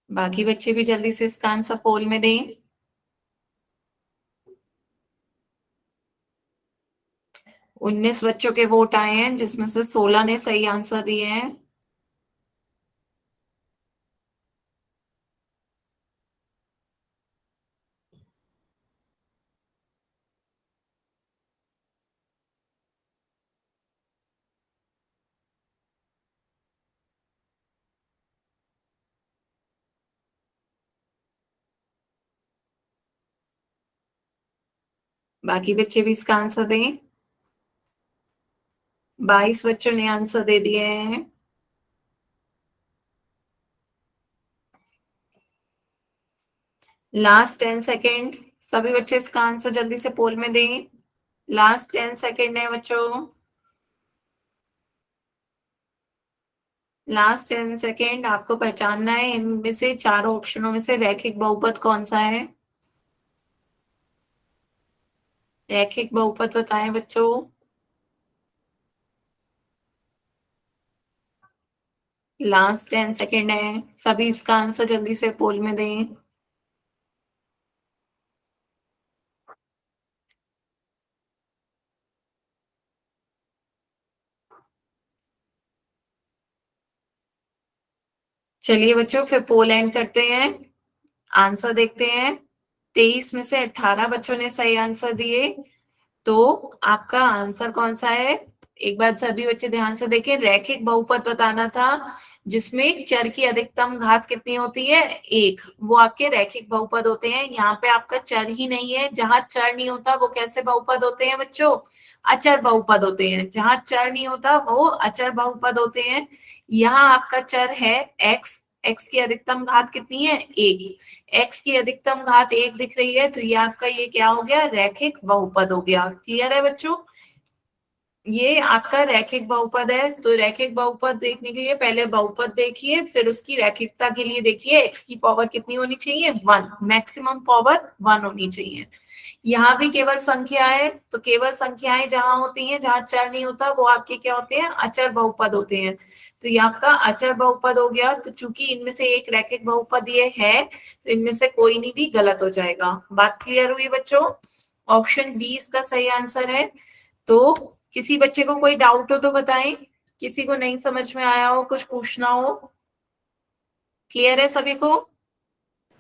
बाकी बच्चे भी जल्दी से इसका आंसर पोल में दें। 19 बच्चों के वोट आए हैं जिसमें से 16 ने सही आंसर दिए हैं। बाकी बच्चे भी इसका आंसर दें। 22 बच्चों ने आंसर दे दिए हैं। लास्ट 10 सेकेंड, सभी बच्चे इसका आंसर जल्दी से पोल में दें। लास्ट 10 सेकेंड है बच्चों, लास्ट 10 सेकेंड। आपको पहचानना है इनमें से चारों ऑप्शनों में से रैखिक बहुपद कौन सा है। रैखिक बहुपद बताएं बच्चों। लास्ट 10 सेकेंड है, सभी इसका आंसर जल्दी से पोल में दें। चलिए बच्चों फिर पोल एंड करते हैं, आंसर देखते हैं। 23 में से 18 बच्चों ने सही आंसर दिए, तो आपका आंसर कौन सा है। एक बार सभी बच्चे ध्यान से देखें, रैखिक बहुपद बताना था जिसमें चर की अधिकतम घात कितनी होती है, एक। वो आपके रैखिक बहुपद होते हैं। यहाँ पे आपका चर ही नहीं है, जहां चर नहीं होता वो कैसे बहुपद होते हैं बच्चों, अचर बहुपद होते हैं। जहां चर नहीं होता वो अचर बहुपद होते हैं। यहाँ आपका चर है एक्स, एक्स की अधिकतम घात कितनी है, एक। एक्स की अधिकतम घात एक दिख रही है तो ये आपका ये क्या हो गया, रैखिक बहुपद हो गया। क्लियर है बच्चों, ये आपका रैखिक बहुपद है। तो रैखिक बहुपद देखने के लिए पहले बहुपद देखिए, फिर उसकी रैखिकता के लिए देखिए एक्स की पावर कितनी होनी चाहिए, 1, मैक्सिमम पावर 1 होनी चाहिए। यहाँ भी केवल संख्याएं, तो केवल संख्याएं जहां होती हैं, जहां चर नहीं होता वो आपके क्या होते हैं, अचर बहुपद होते हैं। तो ये आपका अचर बहुपद हो गया। तो चूंकि इनमें से एक रैखिक बहुपद ये है तो इनमें से कोई नहीं भी गलत हो जाएगा। बात क्लियर हुई बच्चों? ऑप्शन बी इसका सही आंसर है। तो किसी बच्चे को कोई डाउट हो तो बताएं, किसी को नहीं समझ में आया हो, कुछ पूछना हो। क्लियर है सभी को?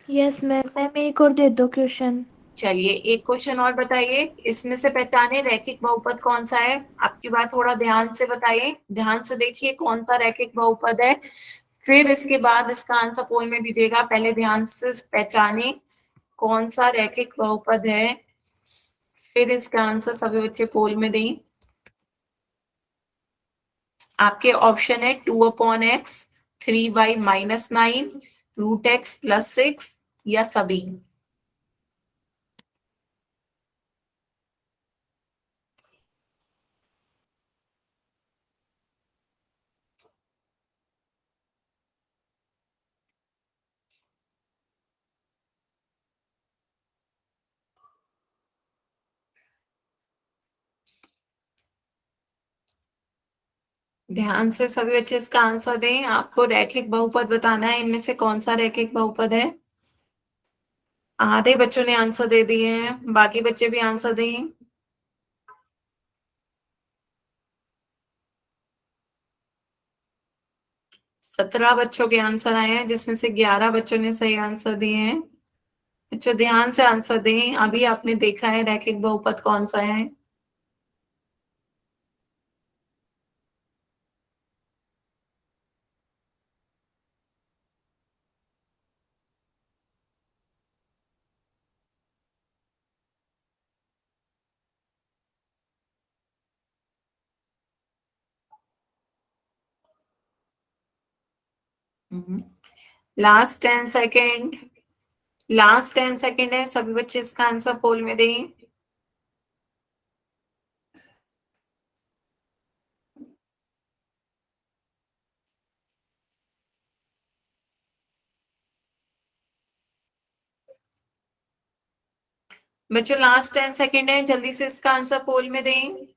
Yes, ma'am. मैम एक और दे दो क्वेश्चन। चलिए एक क्वेश्चन और बताइए, इसमें से पहचाने रैखिक बहुपद कौन सा है। आपकी बात थोड़ा ध्यान से बताइए, ध्यान से देखिए कौन सा रैखिक बहुपद है, फिर इसके बाद इसका आंसर पोल में दीजिएगा। पहले ध्यान से पहचाने कौन सा रैखिक बहुपद है, फिर इसका आंसर सभी बच्चे पोल में दें। आपके ऑप्शन है 2/x, 3y-9, √x+6 या सभी। ध्यान से सभी बच्चे इसका आंसर दें। आपको रैखिक बहुपद बताना है, इनमें से कौन सा रैखिक बहुपद है। आधे बच्चों ने आंसर दे दिए हैं, बाकी बच्चे भी आंसर दें। सत्रह बच्चों के आंसर आए हैं, जिसमें से 11 बच्चों ने सही आंसर दिए हैं। बच्चों ध्यान से आंसर दें। अभी आपने देखा है रैखिक बहुपद कौन सा है। लास्ट 10 सेकेंड, लास्ट 10 सेकेंड है, सभी बच्चे इसका आंसर पोल में दें। बच्चों लास्ट 10 सेकेंड है, जल्दी से इसका आंसर पोल में दें।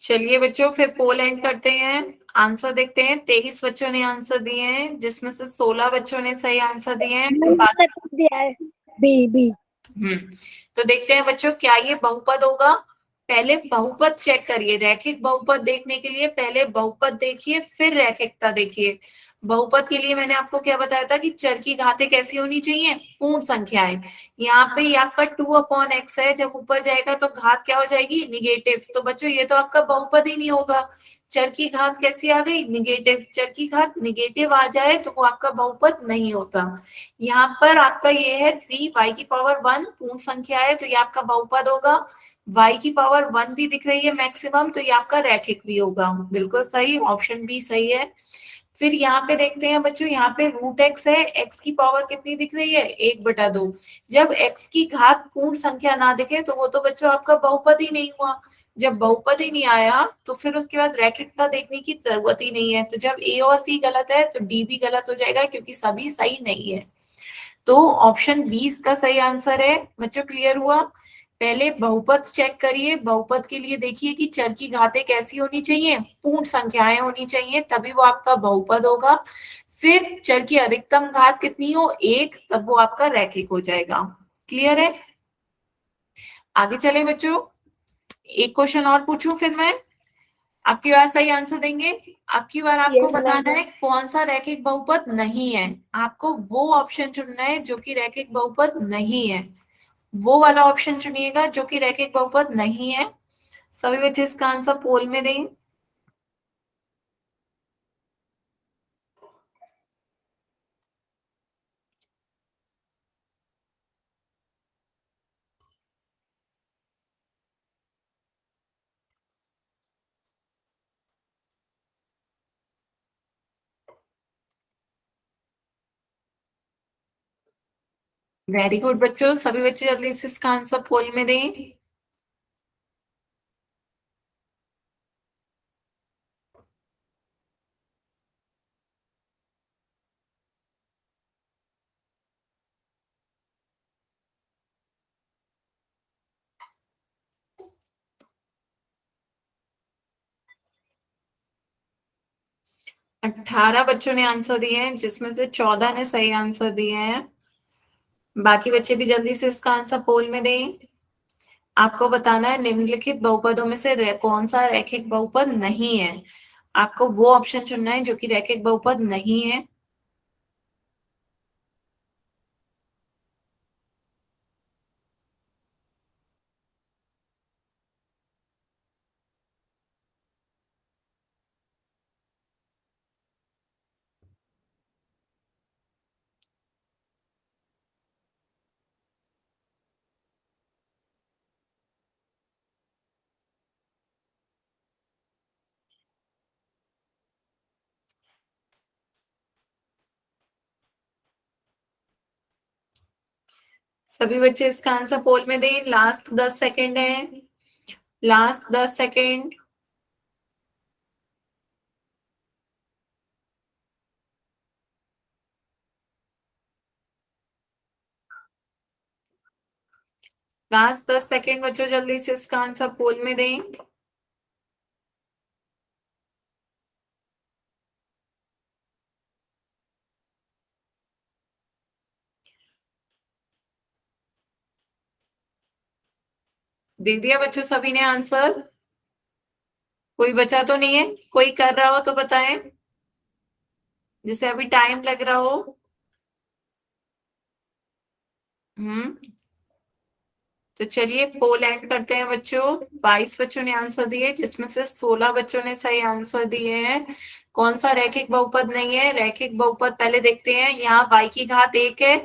चलिए बच्चों, फिर पोल एंड करते हैं। आंसर देखते हैं। 23 बच्चों ने आंसर दिए हैं, जिसमें से 16 बच्चों ने सही आंसर दिए हैं। B B. हम्म तो देखते हैं बच्चों, क्या ये बहुपद होगा। पहले बहुपद चेक करिए। रैखिक बहुपद देखने के लिए पहले बहुपद देखिए, फिर रैखिकता देखिए। बहुपद के लिए मैंने आपको क्या बताया था कि चर की घातें कैसी होनी चाहिए, पूर्ण संख्याएं। यहाँ पे ये आपका 2/x है, जब ऊपर जाएगा तो घात क्या हो जाएगी, निगेटिव। तो बच्चों ये तो आपका बहुपद ही नहीं होगा। चर की घात कैसी आ गई, निगेटिव। चर की घात निगेटिव आ जाए तो वो आपका बहुपद नहीं होता। यहाँ पर आपका ये है 3y⁻1 पूर्ण संख्या है, तो ये आपका बहुपद होगा। y⁻1 भी दिख रही है मैक्सिमम, तो ये आपका रैखिक भी होगा। बिल्कुल सही, ऑप्शन बी सही है। फिर यहाँ पे देखते हैं बच्चों, यहाँ पे √x है, x की पावर कितनी दिख रही है, 1/2। जब x की घात पूर्ण संख्या ना दिखे तो वो तो बच्चों आपका बहुपद ही नहीं हुआ। जब बहुपद ही नहीं आया तो फिर उसके बाद रैखिकता देखने की जरूरत ही नहीं है। तो जब a और c गलत है तो d भी गलत हो जाएगा, क्योंकि सभी सही नहीं है। तो ऑप्शन 20 का सही आंसर है। बच्चों क्लियर हुआ। पहले बहुपद चेक करिए। बहुपद के लिए देखिए कि चर की घातें कैसी होनी चाहिए, पूर्ण संख्याएं होनी चाहिए, तभी वो आपका बहुपद होगा। फिर चर की अधिकतम घात कितनी हो, 1, तब वो आपका रैखिक हो जाएगा। क्लियर है। आगे चले बच्चों, एक क्वेश्चन और पूछूं फिर मैं। आपकी बार सही आंसर देंगे। आपकी बार आपको Yes, बताना ma'am. है कौन सा रैखिक बहुपद नहीं है। आपको वो ऑप्शन चुनना है जो कि रैखिक बहुपद नहीं है। वो वाला ऑप्शन चुनिएगा जो कि रैखिक बहुपद नहीं है। सभी बच्चे इसका आंसर पोल में दें। वेरी गुड बच्चों, सभी बच्चे जल्दी से इसका आंसर पोल में दें। अट्ठारह बच्चों ने आंसर दिए हैं, जिसमें से 14 ने सही आंसर दिए हैं। बाकी बच्चे भी जल्दी से इसका आंसर पोल में दें। आपको बताना है निम्नलिखित बहुपदों में से कौन सा रैखिक बहुपद नहीं है। आपको वो ऑप्शन चुनना है जो कि रैखिक बहुपद नहीं है। सभी बच्चे इसका आंसर पोल में दें। लास्ट 10 सेकेंड है, लास्ट 10 सेकेंड। लास्ट 10 सेकेंड बच्चों, जल्दी से इसका आंसर पोल में दें। दे दिया बच्चों सभी ने आंसर? कोई बचा तो नहीं है? कोई कर रहा हो तो बताएं, जिसे अभी टाइम लग रहा हो। तो चलिए पोल एंड करते हैं बच्चों। 22 बच्चों ने आंसर दिए, जिसमें से 16 बच्चों ने सही आंसर दिए हैं। कौन सा रैखिक बहुपद नहीं है? रैखिक बहुपद पहले देखते हैं। यहाँ y की घात 1 है,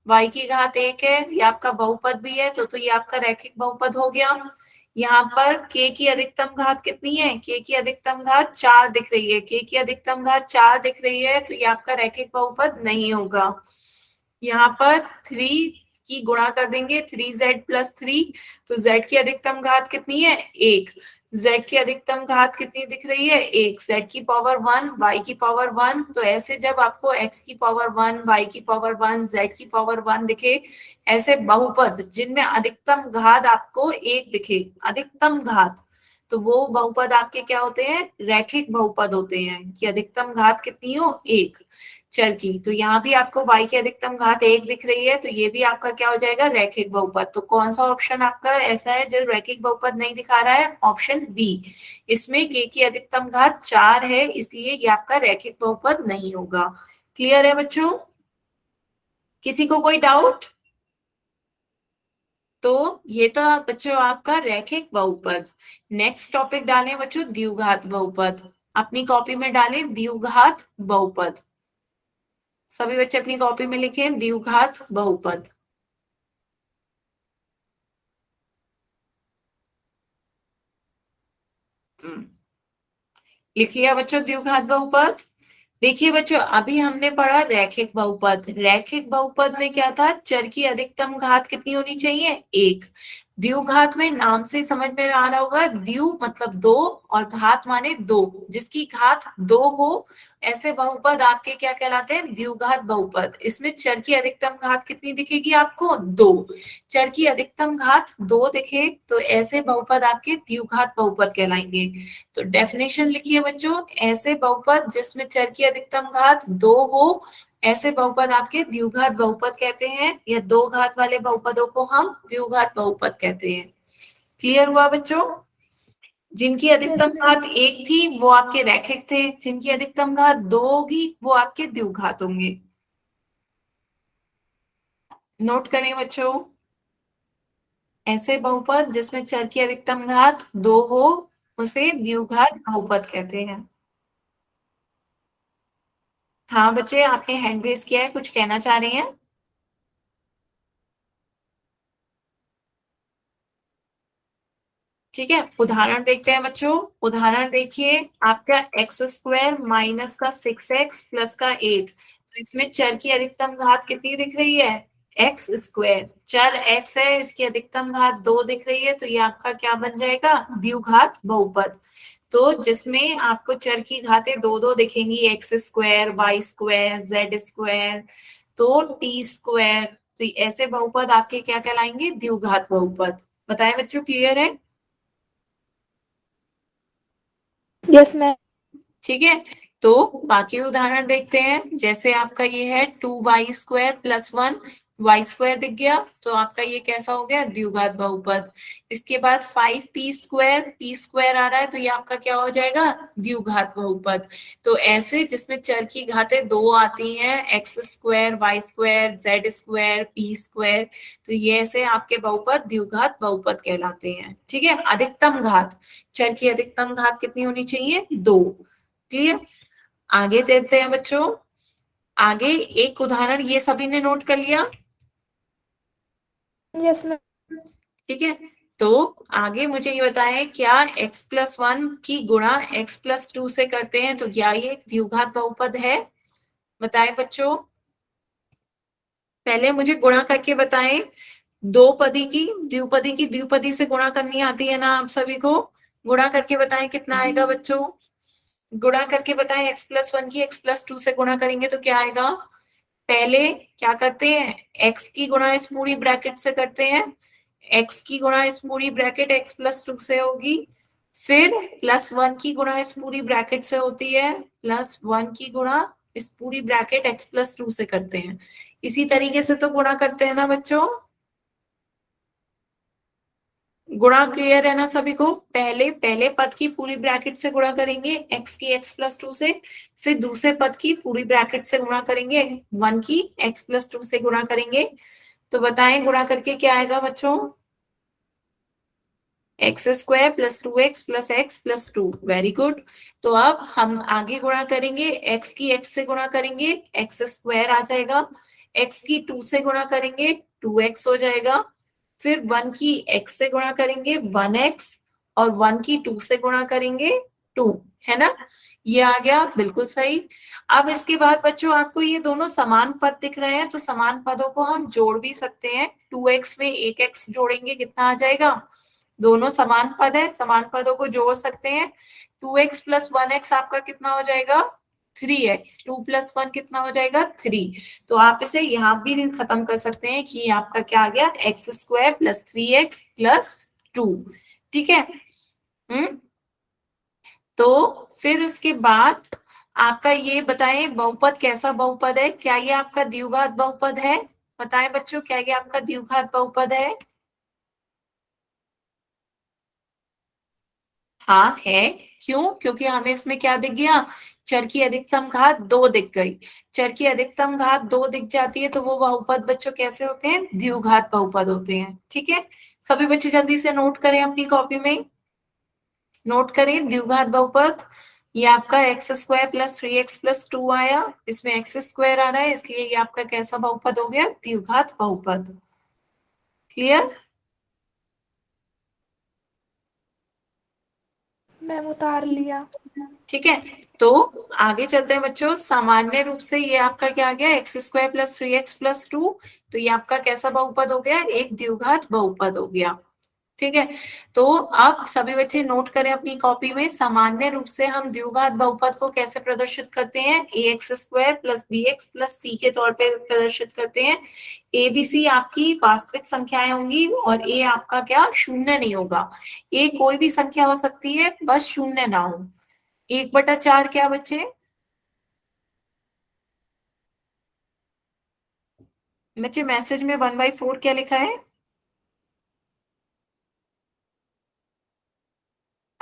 y की घात 1 है, ये आपका बहुपद भी है, तो ये आपका रैखिक बहुपद हो गया। यहाँ पर k की अधिकतम घात कितनी है? k की अधिकतम घात 4 दिख रही है, k की अधिकतम घात 4 दिख रही है, तो ये आपका रैखिक बहुपद नहीं होगा। यहाँ पर 3 की गुणा कर देंगे, 3z+3, तो z की अधिकतम घात कितनी है? 1। z की अधिकतम घात कितनी दिख रही है? 1। z की पावर 1, y की पावर 1, तो ऐसे जब आपको x की पावर 1, y की पावर 1, z की पावर 1 दिखे, ऐसे बहुपद जिनमें अधिकतम घात आपको 1 दिखे, अधिकतम घात, तो वो बहुपद आपके क्या होते हैं? रैखिक बहुपद होते हैं, कि अधिकतम घात कितनी हो? 1 चर की। तो यहाँ भी आपको y की अधिकतम घात 1 दिख रही है, तो ये भी आपका क्या हो जाएगा? रैखिक बहुपद। तो कौन सा ऑप्शन आपका ऐसा है जो रैखिक बहुपद नहीं दिखा रहा है? Option B. इसमें k की अधिकतम घात 4 है, इसलिए ये आपका रैखिक बहुपद नहीं होगा। क्लियर है बच्चों? किसी को कोई डाउट? तो ये तो बच्चों आपका रैखिक बहुपद। नेक्स्ट टॉपिक डालें बच्चों, द्विघात बहुपद। अपनी कॉपी में डालें द्विघात बहुपद। सभी बच्चे अपनी कॉपी में लिखें द्विघात बहुपद। लिख लिया बच्चों द्विघात बहुपद? देखिए बच्चों, अभी हमने पढ़ा रैखिक बहुपद। रैखिक बहुपद में क्या था? चर की अधिकतम घात कितनी होनी चाहिए? 1। द्विघात में नाम से समझ में आ रहा होगा, द्वि मतलब दो और घात माने दो, जिसकी घात 2 हो, ऐसे बहुपद आपके क्या कहलाते हैं? द्विघात बहुपद। इसमें चर की अधिकतम घात कितनी दिखेगी आपको? 2। चर की अधिकतम घात 2 दिखे तो ऐसे बहुपद आपके द्विघात बहुपद कहलाएंगे। तो डेफिनेशन लिखिए बच्चों, ऐसे बहुपद जिसमें चर की अधिकतम घात 2 हो, ऐसे बहुपद आपके द्विघात बहुपद कहते हैं, या 2 घात वाले बहुपदों को हम द्विघात बहुपद कहते हैं। क्लियर हुआ बच्चों? जिनकी अधिकतम घात 1 थी वो आपके रैखिक थे, जिनकी अधिकतम घात 2 होगी वो आपके द्विघात होंगे। नोट करें बच्चों, ऐसे बहुपद जिसमें चर की अधिकतम घात 2 हो, उसे द्विघात बहुपद कहते हैं। हाँ बच्चे, आपने हैंड रेज किया है, कुछ कहना चाह रहे हैं? ठीक है, उदाहरण देखते हैं बच्चों। उदाहरण देखिए, आपका x² माइनस का 6x प्लस का 8, तो इसमें चर की अधिकतम घात कितनी दिख रही है? x²। चर x है, इसकी अधिकतम घात 2 दिख रही है, तो ये आपका क्या बन जाएगा? द्विघात बहुपद। तो जिसमें आपको चर की घातें 2 दिखेंगी, x², y², z², तो t², तो ऐसे बहुपद आपके क्या कहलाएंगे? द्विघात बहुपद। बताएं बच्चों, क्लियर है? Yes, ma'am. ठीक है, तो बाकी उदाहरण देखते हैं। जैसे आपका ये है 2y² + 1, y² दिख गया, तो आपका ये कैसा हो गया? द्विघात बहुपद। इसके बाद 5p², p² आ रहा है, तो ये आपका क्या हो जाएगा? द्विघात बहुपद। तो ऐसे जिसमें चर की घातें 2 आती हैं, x², y², z², p², तो ये ऐसे आपके बहुपद द्विघात बहुपद कहलाते हैं। ठीक है, अधिकतम घात, चर की अधिकतम घात कितनी होनी चाहिए? 2। क्लियर? आगे देखते हैं बच्चों। आगे एक उदाहरण, ये सभी ने नोट कर लिया? Yes, ma'am. ठीक है, तो आगे मुझे ये बताएं, क्या x+1 की गुणा x+2 से करते हैं, तो क्या ये एक द्विघात बहुपद है? बताएं बच्चों, पहले मुझे गुणा करके बताएं। दो पदी की द्विपदी से गुणा करनी आती है ना आप सभी को? गुणा करके बताएं कितना आएगा बच्चों? गुणा करके बताएं, x+1 की x+2 से गुणा करेंगे तो क्या आएगा? पहले क्या करते हैं? x की गुणा इस पूरी ब्रैकेट से करते हैं, x की गुणा इस पूरी ब्रैकेट x प्लस 2 से होगी, फिर प्लस 1 की गुणा इस पूरी ब्रैकेट से होती है, प्लस 1 की गुणा इस पूरी ब्रैकेट x प्लस 2 से करते हैं। इसी तरीके से तो गुणा करते हैं ना बच्चों, गुणा क्लियर है ना सभी को? पहले पहले पद की पूरी ब्रैकेट से गुणा करेंगे x की x प्लस 2 से, फिर दूसरे पद की पूरी ब्रैकेट से गुणा करेंगे 1 की x प्लस 2 से गुणा करेंगे। तो बताएं गुणा करके क्या आएगा बच्चों? X square plus 2x plus x plus 2। Very good. तो अब हम आगे गुणा करेंगे, x की x से गुणा करेंगे एक्स स्क्वायर आ जाएगा, x की 2 से गुणा करेंगे 2x हो जाएगा, फिर 1 की x से गुणा करेंगे 1x, और 1 की 2 से गुणा करेंगे 2, है ना? ये आ गया बिल्कुल सही। अब इसके बाद बच्चों आपको ये दोनों समान पद दिख रहे हैं, तो समान पदों को हम जोड़ भी सकते हैं। 2x में एक x जोड़ेंगे कितना आ जाएगा? दोनों समान पद है, समान पदों को जोड़ सकते हैं। 2x प्लस 1x आपका कितना हो जाएगा? 3x। 2 प्लस 1 कितना हो जाएगा? 3। तो आप इसे यहाँ भी खत्म कर सकते हैं कि ये आपका क्या आ गया? X square plus 3x plus 2। ठीक है। तो फिर उसके बाद आपका ये बताएं बहुपद कैसा बहुपद है? क्या ये आपका द्विघात बहुपद है? बताएं बच्चों, क्या ये आपका द्विघात बहुपद है? हाँ है। क्यों? क्योंकि हमें इसमें क्या दिख गया? चर की अधिकतम घात 2 दिख गई। चर की अधिकतम घात 2 दिख जाती है तो वो बहुपद बच्चों कैसे होते हैं? द्विघात बहुपद होते हैं। ठीक है, सभी बच्चे जल्दी से नोट करें अपनी कॉपी में, नोट करें द्विघात बहुपद। ये आपका x square plus 3x plus 2 आया, इसमें एक्स स्क्वायर आ रहा है, इसलिए ये आपका कैसा बहुपद हो गया? द्विघात बहुपद। क्लियर? मैम उतार लिया। ठीक है, तो आगे चलते हैं बच्चों। सामान्य रूप से ये आपका क्या आ गया? X square plus 3x plus 2। तो ये आपका कैसा बहुपद हो गया? एक द्विघात बहुपद हो गया। ठीक है, तो आप सभी बच्चे नोट करें अपनी कॉपी में, सामान्य रूप से हम द्विघात बहुपद को कैसे प्रदर्शित करते हैं? A x square plus b x plus c के तौर पे प्रदर्शित करते हैं। ए बी सी आपकी वास्तविक संख्याएं होंगी और ए आपका क्या? शून्य नहीं होगा। ए कोई भी संख्या हो सकती है, बस शून्य ना हो। 1/4 क्या बच्चे? बच्चे मैसेज में 1/4 क्या लिखा है?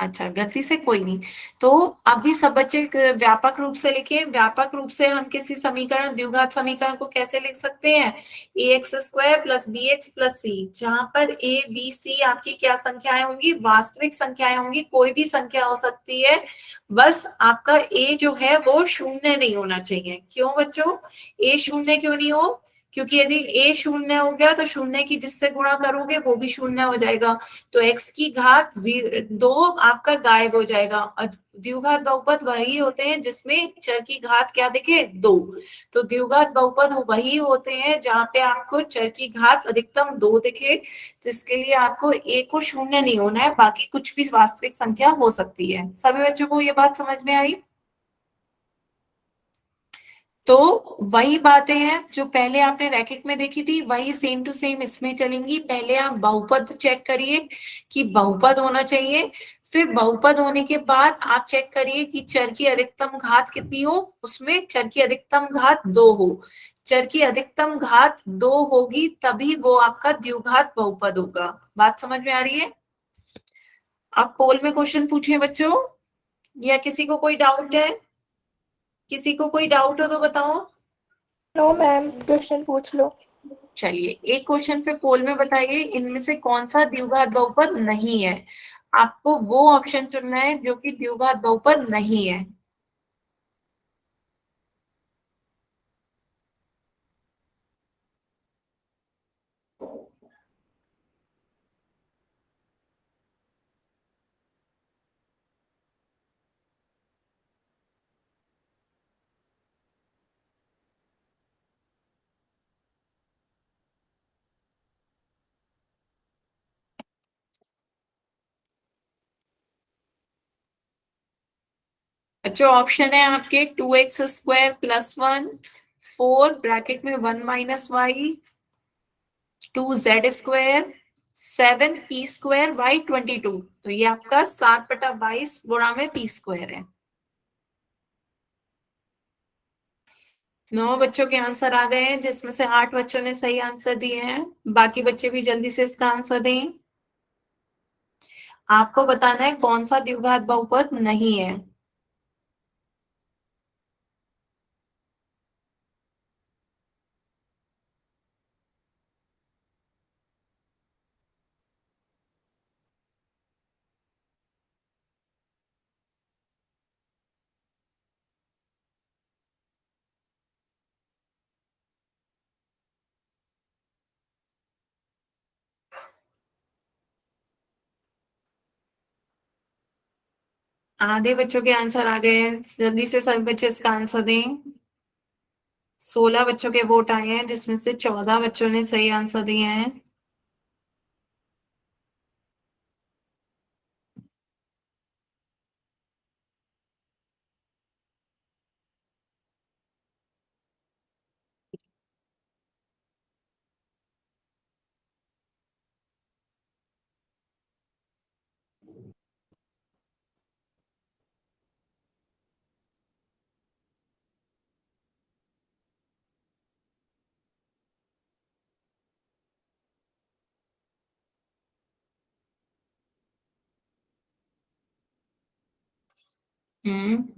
अच्छा, गलती से कोई नहीं। तो अभी सब बच्चे व्यापक रूप से लिखे। व्यापक रूप से हम किसी समीकरण, द्विघात समीकरण को कैसे लिख सकते हैं? A x square plus b x plus c, जहां पर ए बी सी आपकी क्या संख्याएं होंगी? वास्तविक संख्याएं होंगी, कोई भी संख्या हो सकती है, बस आपका ए जो है वो शून्य नहीं होना चाहिए। क्यों बच्चों ए शून्य क्यों नहीं हो? क्योंकि यदि ए शून्य हो गया तो शून्य की जिससे गुणा करोगे वो भी शून्य हो जाएगा, तो x की घात 2 आपका गायब हो जाएगा। और द्विघात बहुपद वही होते हैं जिसमें चर की घात क्या दिखे? 2। तो द्विघात बहुपद वही होते हैं जहां पे आपको चर की घात अधिकतम 2 दिखे, जिसके लिए आपको a को शून्य नहीं होना है, बाकी कुछ भी वास्तविक संख्या हो सकती है। सभी बच्चों को ये बात समझ में आई? तो वही बातें हैं जो पहले आपने रैखिक में देखी थी, वही सेम टू सेम इसमें चलेंगी। पहले आप बहुपद चेक करिए कि बहुपद होना चाहिए, फिर बहुपद होने के बाद आप चेक करिए कि चर की अधिकतम घात कितनी हो, उसमें चर की अधिकतम घात 2 हो। चर की अधिकतम घात 2 होगी तभी वो आपका द्विघात बहुपद होगा। बात समझ में आ रही है? आप पोल में क्वेश्चन पूछे बच्चों, या किसी को कोई डाउट है? किसी को कोई डाउट हो तो बताओ। नो मैम, क्वेश्चन पूछ लो। चलिए एक क्वेश्चन फिर पोल में बताइए, इनमें से कौन सा द्विघात बहुपद नहीं है? आपको वो ऑप्शन चुनना है जो कि द्विघात बहुपद नहीं है। जो ऑप्शन है आपके 2x स्क्वायर प्लस 1, 4 ब्रैकेट में 1 minus Y, 2z square, 7p² by 22, तो ये आपका 7/22 गुणा में p² है। 9 बच्चों के आंसर आ गए हैं, जिसमें से 8 बच्चों ने सही आंसर दिए हैं। बाकी बच्चे भी जल्दी से इसका आंसर दें। आपको बताना है कौन सा द्विघात बहुपद नहीं है। आधे बच्चों के आंसर आ गए हैं, जल्दी से सभी बच्चे इसका आंसर दें। 16 बच्चों के वोट आए हैं, जिसमें से 14 बच्चों ने सही आंसर दिए हैं।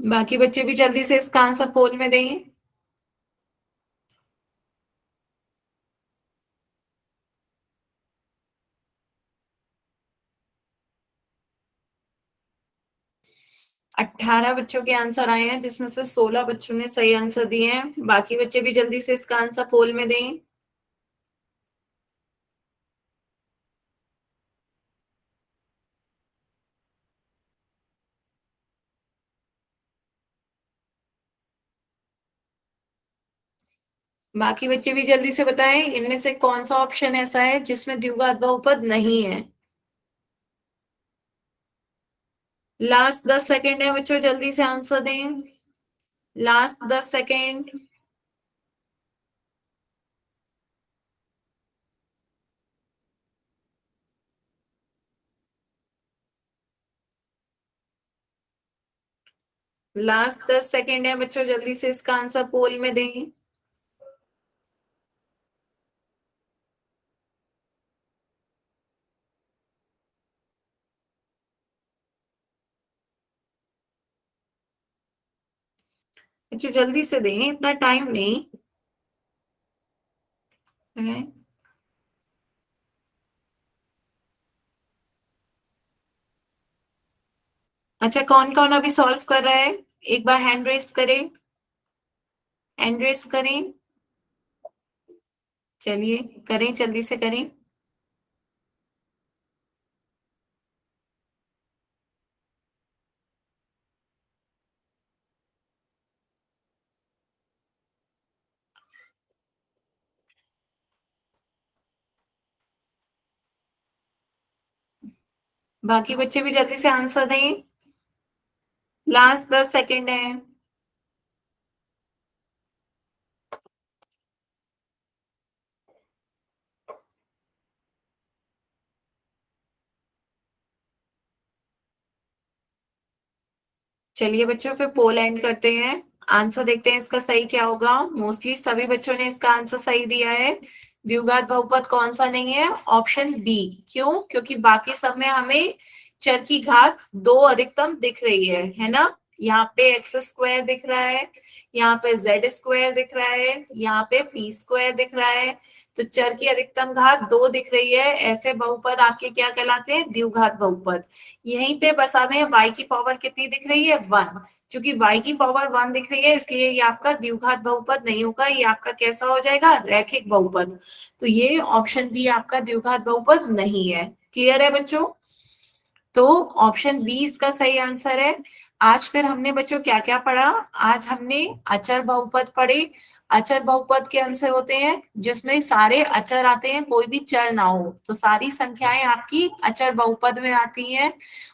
बाकी बच्चे भी जल्दी से इसका आंसर पोल में दें। अट्ठारह बच्चों के आंसर आए हैं, जिसमें से 16 बच्चों ने सही आंसर दिए हैं। बाकी बच्चे भी जल्दी से इसका आंसर पोल में दें। बाकी बच्चे भी जल्दी से बताएं, इनमें से कौन सा ऑप्शन ऐसा है जिसमें द्विघात बहुपद नहीं है। लास्ट 10 सेकेंड है बच्चों, जल्दी से आंसर दें। Last 10 second. लास्ट 10 सेकेंड है बच्चों, जल्दी से इसका आंसर पोल में दें। बच्चों जल्दी से दें, इतना टाइम नहीं है। अच्छा, कौन कौन अभी सॉल्व कर रहा है, एक बार हैंड रेस करें। हैंड रेस करें, चलिए करें, जल्दी से करें। बाकी बच्चे भी जल्दी से आंसर दें। लास्ट 10 सेकेंड है। चलिए बच्चों, फिर पोल एंड करते हैं। आंसर देखते हैं इसका सही क्या होगा। मोस्टली सभी बच्चों ने इसका आंसर सही दिया है। द्विघात बहुपद कौन सा नहीं है? Option B. क्यों? क्योंकि बाकी सब में हमें चर की घात 2 अधिकतम दिख रही है ना। यहाँ पे x² दिख रहा है, यहाँ पे z² दिख रहा है, यहाँ पे p² दिख रहा है। तो चर की अधिकतम घात 2 दिख रही है। ऐसे बहुपद आपके क्या कहलाते हैं? द्विघात बहुपद। यहीं पे बस हमें y की पावर कितनी दिख रही है? 1। क्योंकि y की पावर 1 दिख रही है, इसलिए ये आपका द्विघात बहुपद नहीं होगा, ये आपका कैसा हो जाएगा? रैखिक बहुपद। तो ये ऑप्शन बी आपका द्विघात बहुपद नहीं है। क्लियर है बच्चों? तो ऑप्शन बी इसका सही आंसर है। आज फिर हमने बच्चों क्या क्या पढ़ा? आज हमने अचर बहुपद पढ़े। अचर बहुपद के आंसर होते हैं जिसमें सारे अचर आते हैं, कोई भी चर ना हो, तो सारी संख्याएं आपकी अचर बहुपद में आती हैं।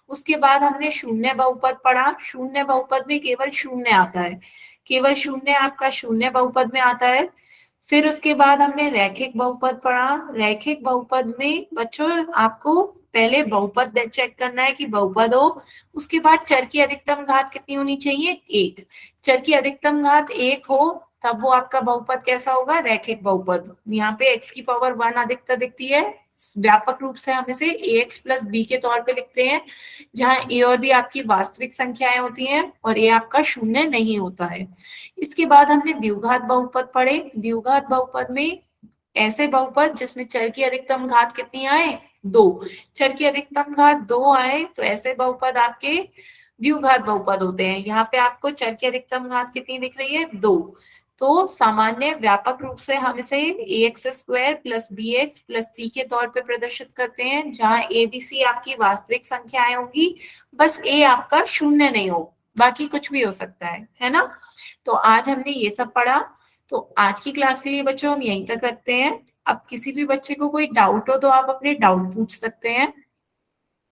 उसके बाद हमने शून्य बहुपद पढ़ा। शून्य बहुपद में केवल शून्य आता है, केवल शून्य आपका शून्य बहुपद में आता है। फिर उसके बाद हमने रैखिक बहुपद पढ़ा। रैखिक बहुपद में बच्चों आपको पहले बहुपद चेक करना है कि बहुपद हो, उसके बाद चर की अधिकतम घात कितनी होनी चाहिए, 1। चर की अधिकतम घात 1 हो तब वो आपका बहुपद कैसा होगा, रैखिक बहुपद। यहाँ पे x की पावर 1 अधिकता दिखती है, व्यापक रूप से हम इसे ax प्लस b के तौर पे लिखते हैं, जहां a और b आपकी वास्तविक संख्याएं होती हैं और a आपका शून्य नहीं होता है। इसके बाद हमने द्विघात बहुपद पढ़े। द्विघात बहुपद में ऐसे बहुपद जिसमें चर की अधिकतम घात कितनी आए, 2। चर की अधिकतम घात 2 आए तो ऐसे बहुपद आपके द्विघात बहुपद होते हैं। यहाँ पे आपको चर की अधिकतम घात कितनी दिख रही है, 2। तो सामान्य व्यापक रूप से हम इसे ax square plus bx plus c के तौर पे प्रदर्शित करते हैं, जहां a b c आपकी वास्तविक संख्याएं होंगी, बस a आपका शून्य नहीं हो, बाकी कुछ भी हो सकता है ना। तो आज हमने ये सब पढ़ा। तो आज की क्लास के लिए बच्चों हम यहीं तक रखते हैं। अब किसी भी बच्चे को कोई डाउट हो तो आप अपने डाउट पूछ सकते हैं।